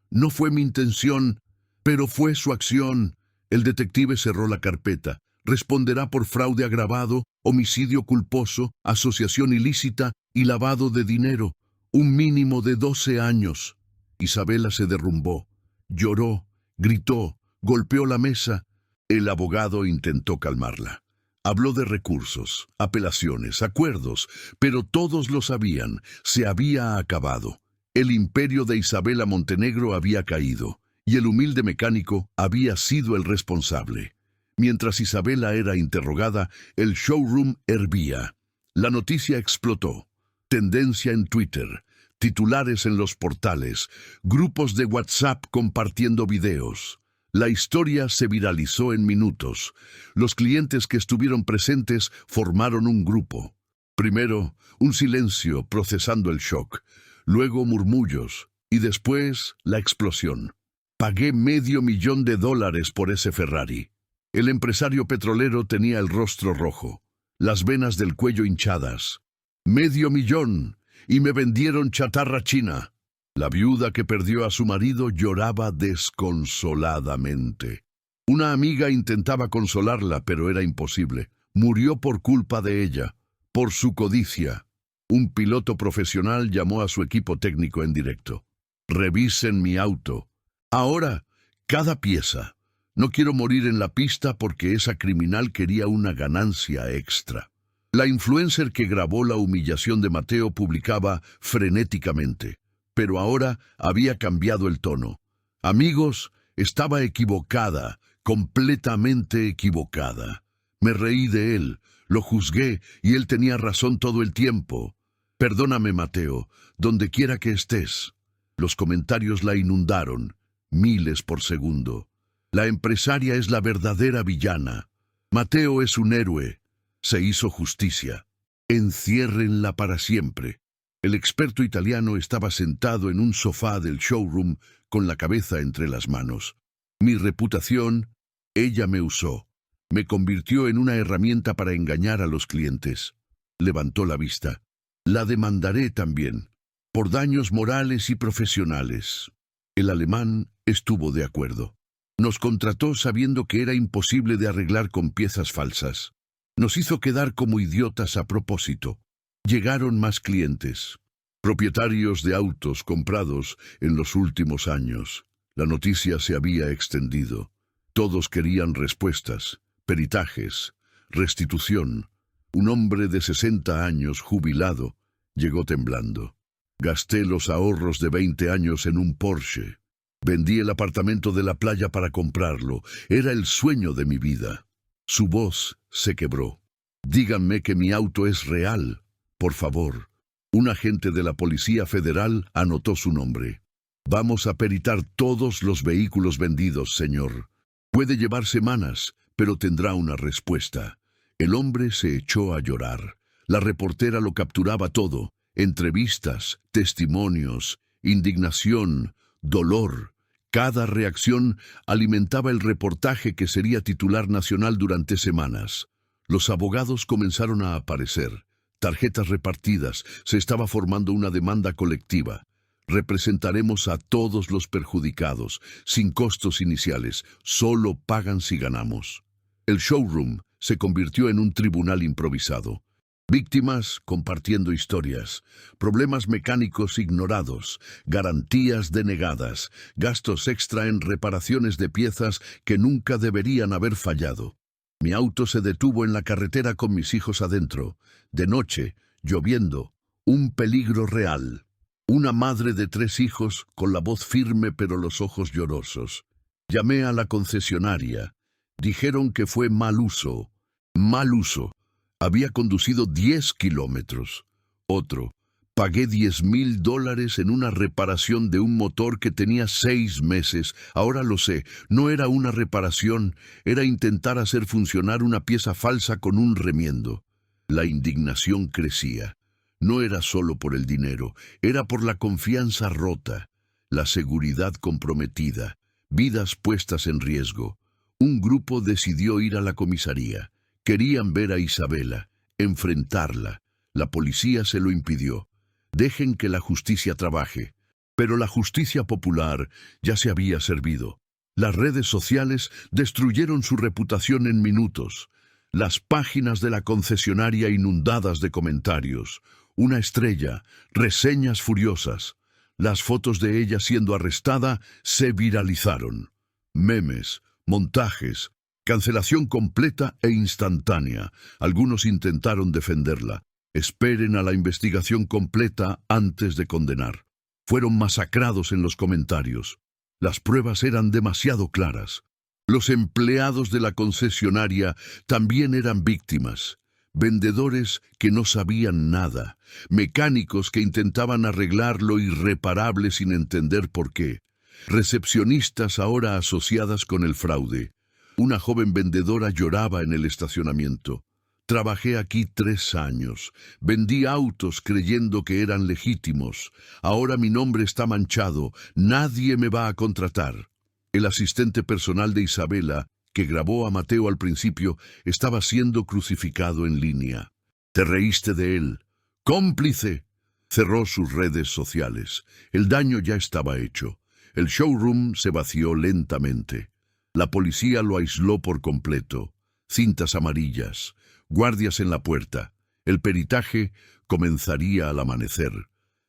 «No fue mi intención, pero fue su acción». El detective cerró la carpeta. «Responderá por fraude agravado, homicidio culposo, asociación ilícita y lavado de dinero. Un mínimo de 12 años». Isabela se derrumbó. Lloró, gritó, golpeó la mesa. El abogado intentó calmarla. Habló de recursos, apelaciones, acuerdos, pero todos lo sabían, se había acabado. El imperio de Isabela Montenegro había caído, y el humilde mecánico había sido el responsable. Mientras Isabela era interrogada, el showroom hervía. La noticia explotó. tendencia en Twitter, titulares en los portales, grupos de WhatsApp compartiendo videos. La historia se viralizó en minutos. Los clientes que estuvieron presentes formaron un grupo. Primero, un silencio procesando el shock, luego murmullos y después la explosión. Pagué $500,000 por ese Ferrari. El empresario petrolero tenía el rostro rojo, las venas del cuello hinchadas. $500,000 y me vendieron chatarra china. La viuda que perdió a su marido lloraba desconsoladamente. Una amiga intentaba consolarla, pero era imposible. Murió por culpa de ella, por su codicia. Un piloto profesional llamó a su equipo técnico en directo. Revisen mi auto. Ahora, cada pieza. No quiero morir en la pista porque esa criminal quería una ganancia extra. La influencer que grabó la humillación de Mateo publicaba frenéticamente. Pero ahora había cambiado el tono. Amigos, estaba equivocada, completamente equivocada. Me reí de él, lo juzgué y él tenía razón todo el tiempo. Perdóname, Mateo, donde quiera que estés. Los comentarios la inundaron, miles por segundo. La empresaria es la verdadera villana. Mateo es un héroe. Se hizo justicia. Enciérrenla para siempre. El experto italiano estaba sentado en un sofá del showroom con la cabeza entre las manos. Mi reputación, ella me usó. Me convirtió en una herramienta para engañar a los clientes. Levantó la vista. La demandaré también, por daños morales y profesionales. El alemán estuvo de acuerdo. Nos contrató sabiendo que era imposible de arreglar con piezas falsas. Nos hizo quedar como idiotas a propósito. Llegaron más clientes, propietarios de autos comprados en los últimos años. La noticia se había extendido. Todos querían respuestas, peritajes, restitución. Un hombre de 60 años, jubilado, llegó temblando. Gasté los ahorros de 20 años en un Porsche. Vendí el apartamento de la playa para comprarlo. Era el sueño de mi vida. Su voz se quebró. Díganme que mi auto es real. Por favor. Un agente de la Policía Federal anotó su nombre. Vamos a peritar todos los vehículos vendidos, señor. Puede llevar semanas, pero tendrá una respuesta. El hombre se echó a llorar. La reportera lo capturaba todo. Entrevistas, testimonios, indignación, dolor. Cada reacción alimentaba el reportaje que sería titular nacional durante semanas. Los abogados comenzaron a aparecer. Tarjetas repartidas, se estaba formando una demanda colectiva. Representaremos a todos los perjudicados, sin costos iniciales, solo pagan si ganamos. El showroom se convirtió en un tribunal improvisado. Víctimas compartiendo historias, problemas mecánicos ignorados, garantías denegadas, gastos extra en reparaciones de piezas que nunca deberían haber fallado. Mi auto se detuvo en la carretera con mis hijos adentro. De noche, lloviendo, un peligro real. Una madre de 3 hijos con la voz firme pero los ojos llorosos. Llamé a la concesionaria. Dijeron que fue mal uso. Mal uso. Había conducido 10 kilómetros. Otro. Pagué $10,000 en una reparación de un motor que tenía 6 meses. Ahora lo sé, no era una reparación, era intentar hacer funcionar una pieza falsa con un remiendo. La indignación crecía. No era solo por el dinero, era por la confianza rota, la seguridad comprometida, vidas puestas en riesgo. Un grupo decidió ir a la comisaría. Querían ver a Isabela, enfrentarla. La policía se lo impidió. Dejen que la justicia trabaje. Pero la justicia popular ya se había servido. Las redes sociales destruyeron su reputación en minutos. Las páginas de la concesionaria inundadas de comentarios. Una estrella, reseñas furiosas. Las fotos de ella siendo arrestada se viralizaron. Memes, montajes, cancelación completa e instantánea. Algunos intentaron defenderla. Esperen a la investigación completa antes de condenar. Fueron masacrados en los comentarios. Las pruebas eran demasiado claras. Los empleados de la concesionaria también eran víctimas. vendedores que no sabían nada, mecánicos que intentaban arreglar lo irreparable sin entender por qué, recepcionistas ahora asociadas con el fraude. Una joven vendedora lloraba en el estacionamiento. Trabajé aquí 3 años. Vendí autos creyendo que eran legítimos. Ahora mi nombre está manchado. Nadie me va a contratar. El asistente personal de Isabela, que grabó a Mateo al principio, estaba siendo crucificado en línea. Te reíste de él. ¡Cómplice! Cerró sus redes sociales. El daño ya estaba hecho. El showroom se vació lentamente. La policía lo aisló por completo. Cintas amarillas, guardias en la puerta. El peritaje comenzaría al amanecer.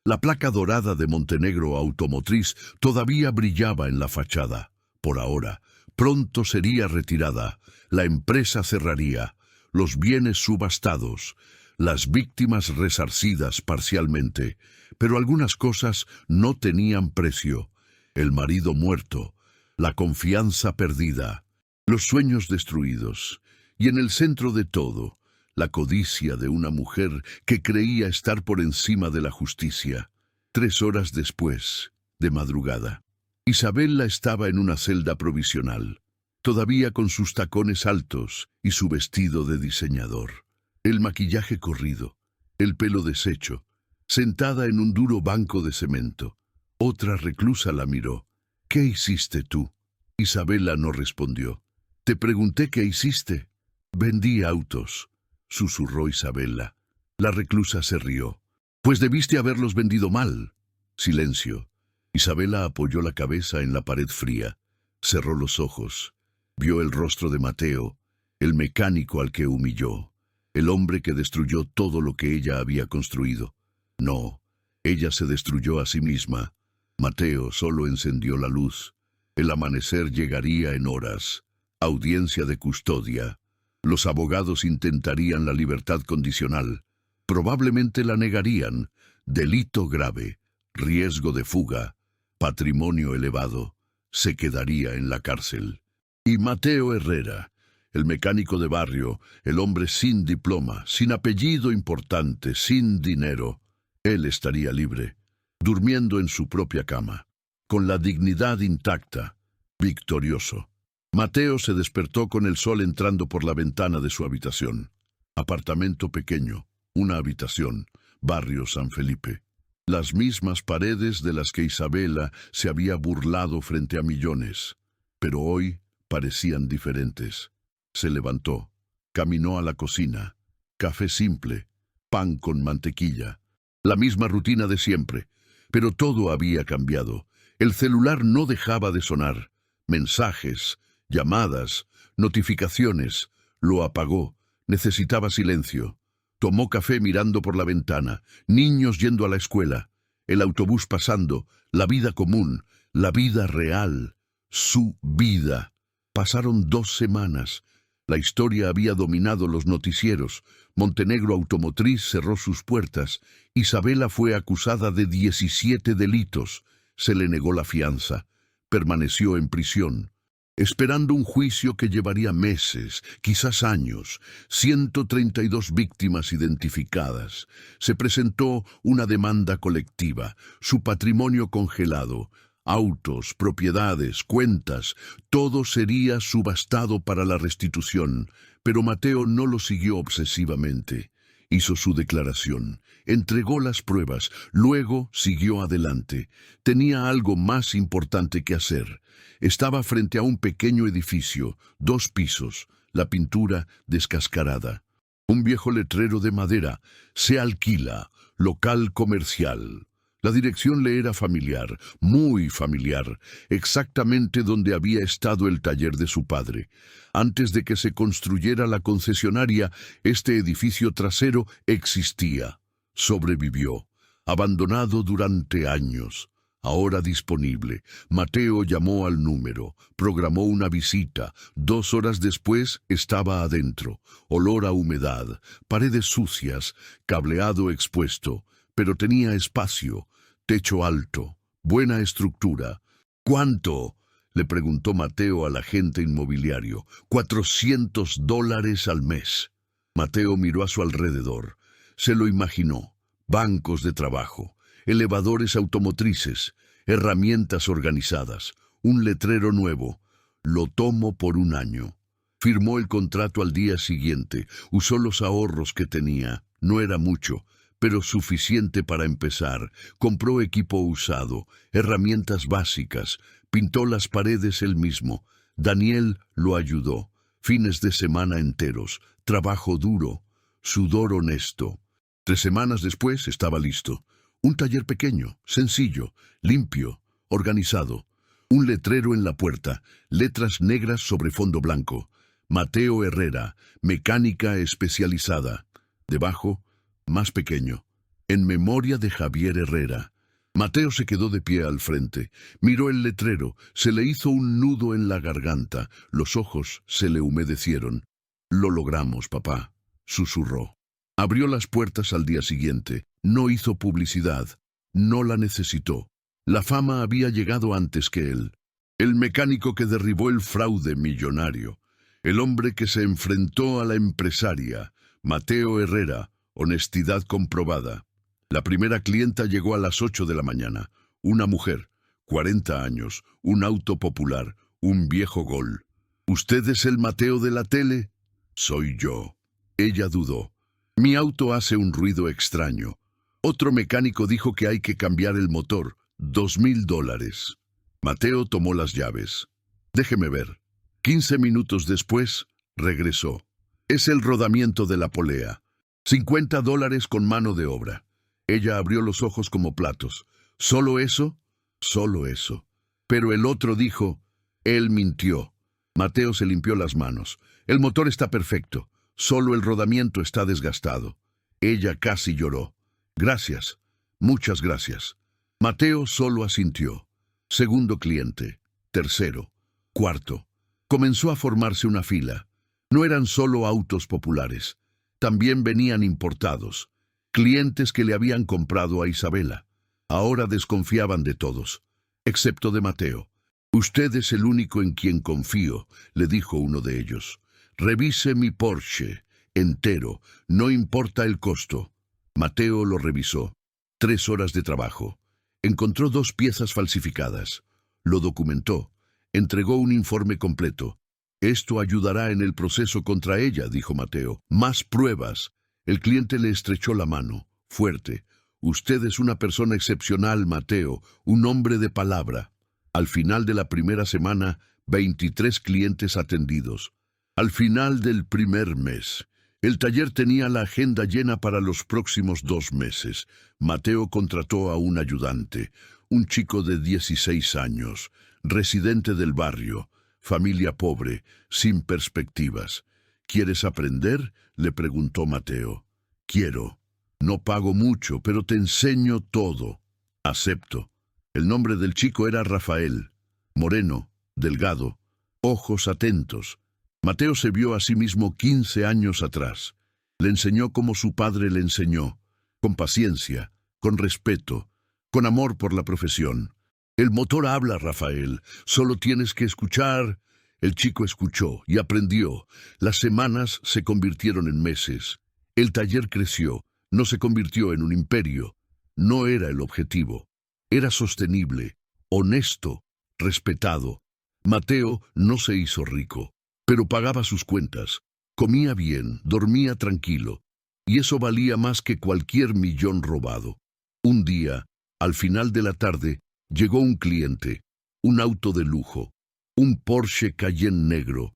La placa dorada de Montenegro Automotriz todavía brillaba en la fachada. Por ahora, pronto sería retirada. La empresa cerraría. Los bienes subastados. Las víctimas resarcidas parcialmente. Pero algunas cosas no tenían precio. El marido muerto. La confianza perdida. Los sueños destruidos. Y en el centro de todo, la codicia de una mujer que creía estar por encima de la justicia. 3 horas después, de madrugada, Isabela estaba en una celda provisional, todavía con sus tacones altos y su vestido de diseñador, el maquillaje corrido, el pelo deshecho, sentada en un duro banco de cemento. Otra reclusa la miró. ¿Qué hiciste tú? Isabela no respondió. Te pregunté qué hiciste. Vendí autos, susurró Isabela. La reclusa se rió. Pues debiste haberlos vendido mal. Silencio. Isabela apoyó la cabeza en la pared fría. Cerró los ojos. Vio el rostro de Mateo, el mecánico al que humilló, el hombre que destruyó todo lo que ella había construido. No, ella se destruyó a sí misma. Mateo solo encendió la luz. El amanecer llegaría en horas. Audiencia de custodia. Los abogados intentarían la libertad condicional. Probablemente la negarían. Delito grave, riesgo de fuga, patrimonio elevado. Se quedaría en la cárcel. Y Mateo Herrera, el mecánico de barrio, el hombre sin diploma, sin apellido importante, sin dinero, él estaría libre, durmiendo en su propia cama, con la dignidad intacta, victorioso. Mateo se despertó con el sol entrando por la ventana de su habitación. Apartamento pequeño, una habitación, barrio San Felipe. Las mismas paredes de las que Isabela se había burlado frente a millones, pero hoy parecían diferentes. Se levantó, caminó a la cocina. Café simple, pan con mantequilla. La misma rutina de siempre, pero todo había cambiado. El celular no dejaba de sonar. Mensajes, llamadas, notificaciones. Lo apagó. Necesitaba silencio. Tomó café mirando por la ventana. Niños yendo a la escuela. El autobús pasando. La vida común. La vida real. Su vida. Pasaron 2 semanas. La historia había dominado los noticieros. Montenegro Automotriz cerró sus puertas. Isabela fue acusada de 17 delitos. Se le negó la fianza. Permaneció en prisión, esperando un juicio que llevaría meses, quizás años. 132 víctimas identificadas. Se presentó una demanda colectiva, su patrimonio congelado, autos, propiedades, cuentas, todo sería subastado para la restitución. Pero Mateo no lo siguió obsesivamente. Hizo su declaración, entregó las pruebas, luego siguió adelante. Tenía algo más importante que hacer. Estaba frente a un pequeño edificio, 2 pisos, la pintura descascarada. Un viejo letrero de madera, se alquila, local comercial. La dirección le era familiar, muy familiar, exactamente donde había estado el taller de su padre. Antes de que se construyera la concesionaria, este edificio trasero existía. Sobrevivió, abandonado durante años. Ahora disponible. Mateo llamó al número, programó una visita. 2 horas después estaba adentro. Olor a humedad, paredes sucias, cableado expuesto. Pero tenía espacio, techo alto, buena estructura. ¿Cuánto?, le preguntó Mateo al agente inmobiliario. $400 al mes. Mateo miró a su alrededor. Se lo imaginó. Bancos de trabajo, elevadores automotrices, herramientas organizadas, un letrero nuevo. Lo tomo por un año. Firmó el contrato al día siguiente. Usó los ahorros que tenía. No era mucho, pero suficiente para empezar. Compró equipo usado, herramientas básicas, pintó las paredes él mismo. Daniel lo ayudó. Fines de semana enteros, trabajo duro, sudor honesto. 3 semanas después estaba listo. Un taller pequeño, sencillo, limpio, organizado. Un letrero en la puerta, letras negras sobre fondo blanco. Mateo Herrera, mecánica especializada. Debajo, más pequeño, en memoria de Javier Herrera. Mateo se quedó de pie al frente. Miró el letrero, se le hizo un nudo en la garganta. Los ojos se le humedecieron. «Lo logramos, papá», susurró. Abrió las puertas al día siguiente. No hizo publicidad. No la necesitó. La fama había llegado antes que él. El mecánico que derribó el fraude millonario. El hombre que se enfrentó a la empresaria. Mateo Herrera, honestidad comprobada. La primera clienta llegó a las 8 de la mañana. Una mujer, 40 años, un auto popular, un viejo Gol. «¿Usted es el Mateo de la tele?» «Soy yo». Ella dudó. «Mi auto hace un ruido extraño. Otro mecánico dijo que hay que cambiar el motor. $2,000. Mateo tomó las llaves. «Déjeme ver». 15 minutos después, regresó. «Es el rodamiento de la polea. $50 con mano de obra». Ella abrió los ojos como platos. «¿Solo eso?» «Solo eso». Pero el otro dijo, «Él mintió». Mateo se limpió las manos. «El motor está perfecto. Solo el rodamiento está desgastado». Ella casi lloró. «Gracias. Muchas gracias». Mateo solo asintió. Segundo cliente. Tercero. Cuarto. Comenzó a formarse una fila. No eran solo autos populares. También venían importados. Clientes que le habían comprado a Isabela. Ahora desconfiaban de todos, excepto de Mateo. «Usted es el único en quien confío», le dijo uno de ellos. «Revise mi Porsche, entero, no importa el costo». Mateo lo revisó. 3 horas de trabajo. Encontró 2 piezas falsificadas. Lo documentó. Entregó un informe completo. «Esto ayudará en el proceso contra ella», dijo Mateo. «Más pruebas». El cliente le estrechó la mano, fuerte. «Usted es una persona excepcional, Mateo, un hombre de palabra». Al final de la primera semana, 23 clientes atendidos. Al final del primer mes, el taller tenía la agenda llena para los próximos 2 meses. Mateo contrató a un ayudante, un chico de 16 años, residente del barrio, familia pobre, sin perspectivas. «¿Quieres aprender?», le preguntó Mateo. «Quiero. No pago mucho, pero te enseño todo». «Acepto». El nombre del chico era Rafael. Moreno, delgado, ojos atentos. Mateo se vio a sí mismo 15 años atrás. Le enseñó como su padre le enseñó, con paciencia, con respeto, con amor por la profesión. «El motor habla, Rafael. Solo tienes que escuchar». El chico escuchó y aprendió. Las semanas se convirtieron en meses. El taller creció, no se convirtió en un imperio. No era el objetivo. Era sostenible, honesto, respetado. Mateo no se hizo rico, pero pagaba sus cuentas. Comía bien, dormía tranquilo. Y eso valía más que cualquier millón robado. Un día, al final de la tarde, llegó un cliente, un auto de lujo. Un Porsche Cayenne negro,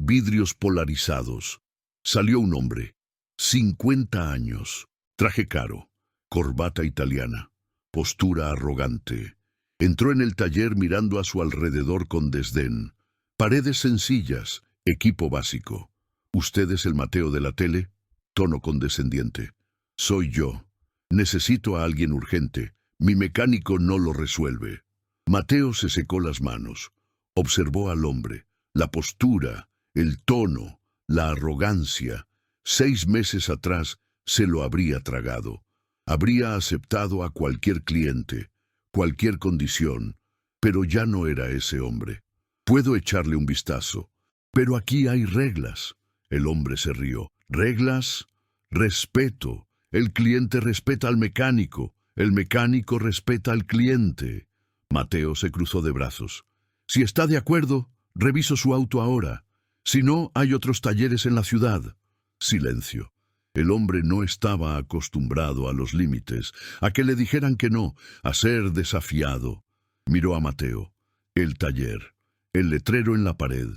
vidrios polarizados. Salió un hombre, 50 años, traje caro, corbata italiana, postura arrogante. Entró en el taller mirando a su alrededor con desdén. Paredes sencillas, equipo básico. «¿Usted es el Mateo de la tele?» Tono condescendiente. «Soy yo. Necesito a alguien urgente. Mi mecánico no lo resuelve». Mateo se secó las manos. Observó al hombre, la postura, el tono, la arrogancia. 6 meses atrás se lo habría tragado. Habría aceptado a cualquier cliente, cualquier condición, pero ya no era ese hombre. «Puedo echarle un vistazo, pero aquí hay reglas». El hombre se rió. Reglas, respeto. El cliente respeta al mecánico. El mecánico respeta al cliente. Mateo se cruzó de brazos. Si está de acuerdo, reviso su auto ahora. Si no, hay otros talleres en la ciudad. Silencio. El hombre no estaba acostumbrado a los límites, a que le dijeran que no, a ser desafiado. Miró a Mateo. El taller, el letrero en la pared,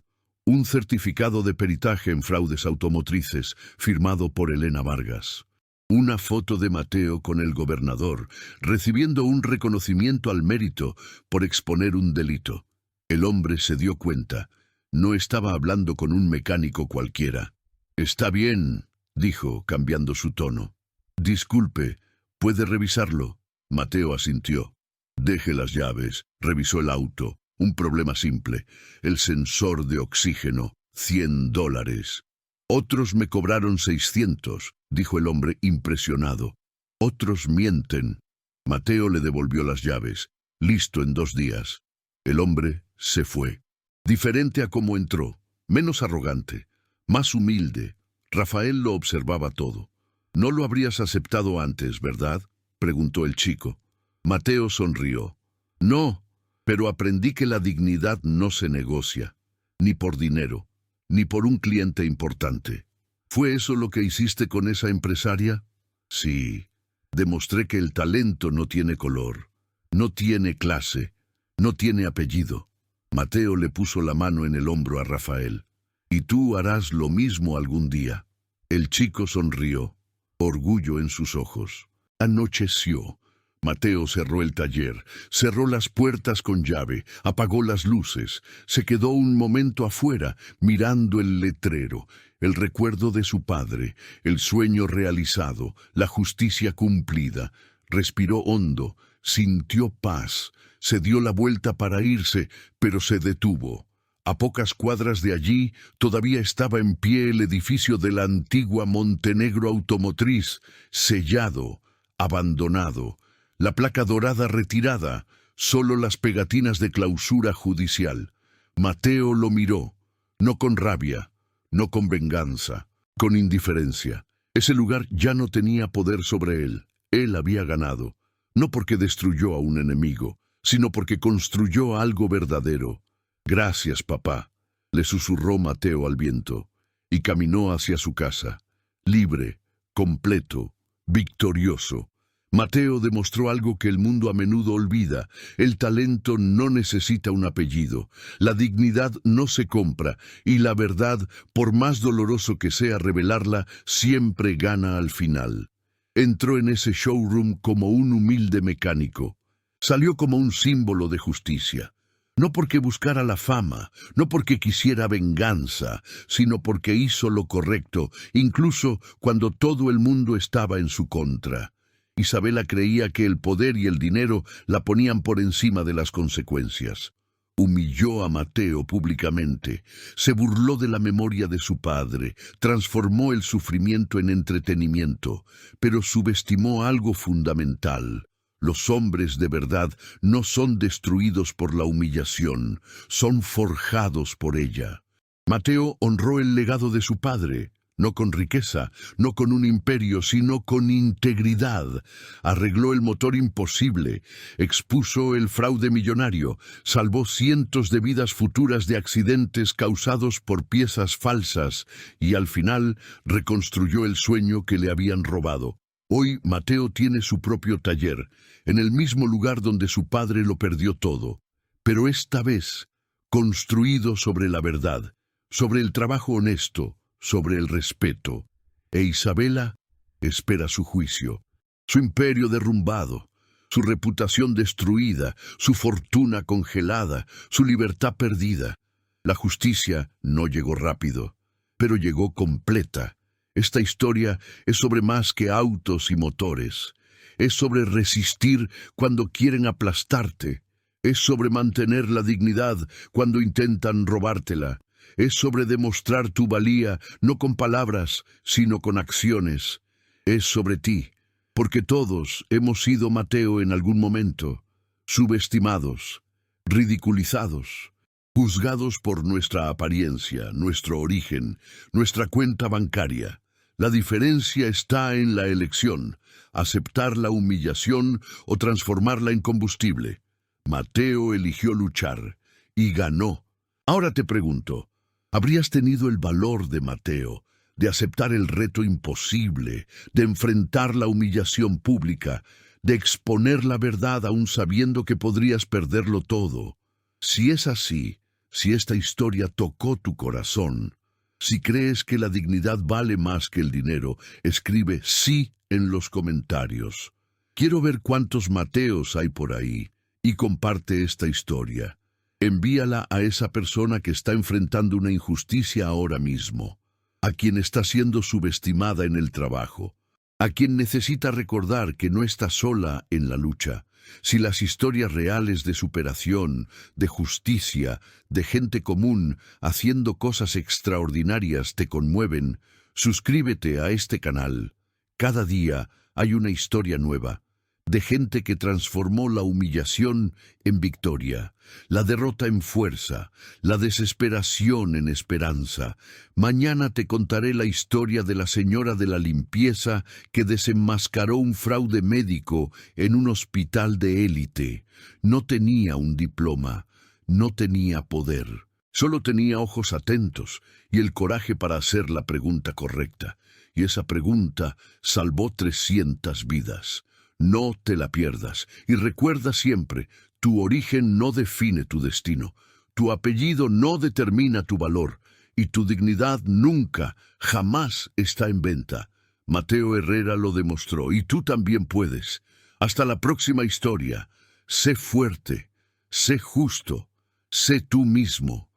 un certificado de peritaje en fraudes automotrices firmado por Elena Vargas. Una foto de Mateo con el gobernador, recibiendo un reconocimiento al mérito por exponer un delito. El hombre se dio cuenta. No estaba hablando con un mecánico cualquiera. «Está bien», dijo, cambiando su tono. «Disculpe, ¿puede revisarlo?» Mateo asintió. «Deje las llaves». Revisó el auto. Un problema simple. El sensor de oxígeno. $100. «Otros me cobraron 600», dijo el hombre impresionado. «Otros mienten». Mateo le devolvió las llaves. «Listo en 2 días». El hombre se fue. Diferente a cómo entró. Menos arrogante. Más humilde. Rafael lo observaba todo. «No lo habrías aceptado antes, ¿verdad?», preguntó el chico. Mateo sonrió. «No, pero aprendí que la dignidad no se negocia, ni por dinero, ni por un cliente importante». «¿Fue eso lo que hiciste con esa empresaria?» «Sí. Demostré que el talento no tiene color, no tiene clase, no tiene apellido». Mateo le puso la mano en el hombro a Rafael. «Y tú harás lo mismo algún día». El chico sonrió, orgullo en sus ojos. Anocheció. Mateo cerró el taller, cerró las puertas con llave, apagó las luces, se quedó un momento afuera, mirando el letrero, el recuerdo de su padre, el sueño realizado, la justicia cumplida. Respiró hondo, sintió paz, se dio la vuelta para irse, pero se detuvo. A pocas cuadras de allí todavía estaba en pie el edificio de la antigua Montenegro Automotriz, sellado, abandonado. La placa dorada retirada, solo las pegatinas de clausura judicial. Mateo lo miró, no con rabia, no con venganza, con indiferencia. Ese lugar ya no tenía poder sobre él. Él había ganado, no porque destruyó a un enemigo, sino porque construyó algo verdadero. «Gracias, papá», le susurró Mateo al viento, y caminó hacia su casa, libre, completo, victorioso. Mateo demostró algo que el mundo a menudo olvida. El talento no necesita un apellido, la dignidad no se compra, y la verdad, por más doloroso que sea revelarla, siempre gana al final. Entró en ese showroom como un humilde mecánico. Salió como un símbolo de justicia. No porque buscara la fama, no porque quisiera venganza, sino porque hizo lo correcto, incluso cuando todo el mundo estaba en su contra. Isabela creía que el poder y el dinero la ponían por encima de las consecuencias. Humilló a Mateo públicamente, se burló de la memoria de su padre, transformó el sufrimiento en entretenimiento, pero subestimó algo fundamental. Los hombres de verdad no son destruidos por la humillación, son forjados por ella. Mateo honró el legado de su padre, no con riqueza, no con un imperio, sino con integridad. Arregló el motor imposible, expuso el fraude millonario, salvó cientos de vidas futuras de accidentes causados por piezas falsas y al final reconstruyó el sueño que le habían robado. Hoy Mateo tiene su propio taller, en el mismo lugar donde su padre lo perdió todo, pero esta vez construido sobre la verdad, sobre el trabajo honesto, sobre el respeto. E Isabela espera su juicio, su imperio derrumbado, su reputación destruida, su fortuna congelada, su libertad perdida. La justicia no llegó rápido, pero llegó completa. Esta historia es sobre más que autos y motores. Es sobre resistir cuando quieren aplastarte. Es sobre mantener la dignidad cuando intentan robártela. Es sobre demostrar tu valía no con palabras, sino con acciones. Es sobre ti, porque todos hemos sido Mateo en algún momento, subestimados, ridiculizados, juzgados por nuestra apariencia, nuestro origen, nuestra cuenta bancaria. La diferencia está en la elección, aceptar la humillación o transformarla en combustible. Mateo eligió luchar y ganó. Ahora te pregunto, ¿habrías tenido el valor de Mateo, de aceptar el reto imposible, de enfrentar la humillación pública, de exponer la verdad aún sabiendo que podrías perderlo todo? Si es así, si esta historia tocó tu corazón, si crees que la dignidad vale más que el dinero, escribe sí en los comentarios. Quiero ver cuántos Mateos hay por ahí y comparte esta historia. Envíala a esa persona que está enfrentando una injusticia ahora mismo, a quien está siendo subestimada en el trabajo, a quien necesita recordar que no está sola en la lucha. Si las historias reales de superación, de justicia, de gente común haciendo cosas extraordinarias te conmueven, suscríbete a este canal. Cada día hay una historia nueva, de gente que transformó la humillación en victoria, la derrota en fuerza, la desesperación en esperanza. Mañana te contaré la historia de la señora de la limpieza que desenmascaró un fraude médico en un hospital de élite. No tenía un diploma, no tenía poder, solo tenía ojos atentos y el coraje para hacer la pregunta correcta. Y esa pregunta salvó 300 vidas. No te la pierdas y recuerda siempre, tu origen no define tu destino, tu apellido no determina tu valor y tu dignidad nunca, jamás está en venta. Mateo Herrera lo demostró y tú también puedes. Hasta la próxima historia. Sé fuerte, sé justo, sé tú mismo.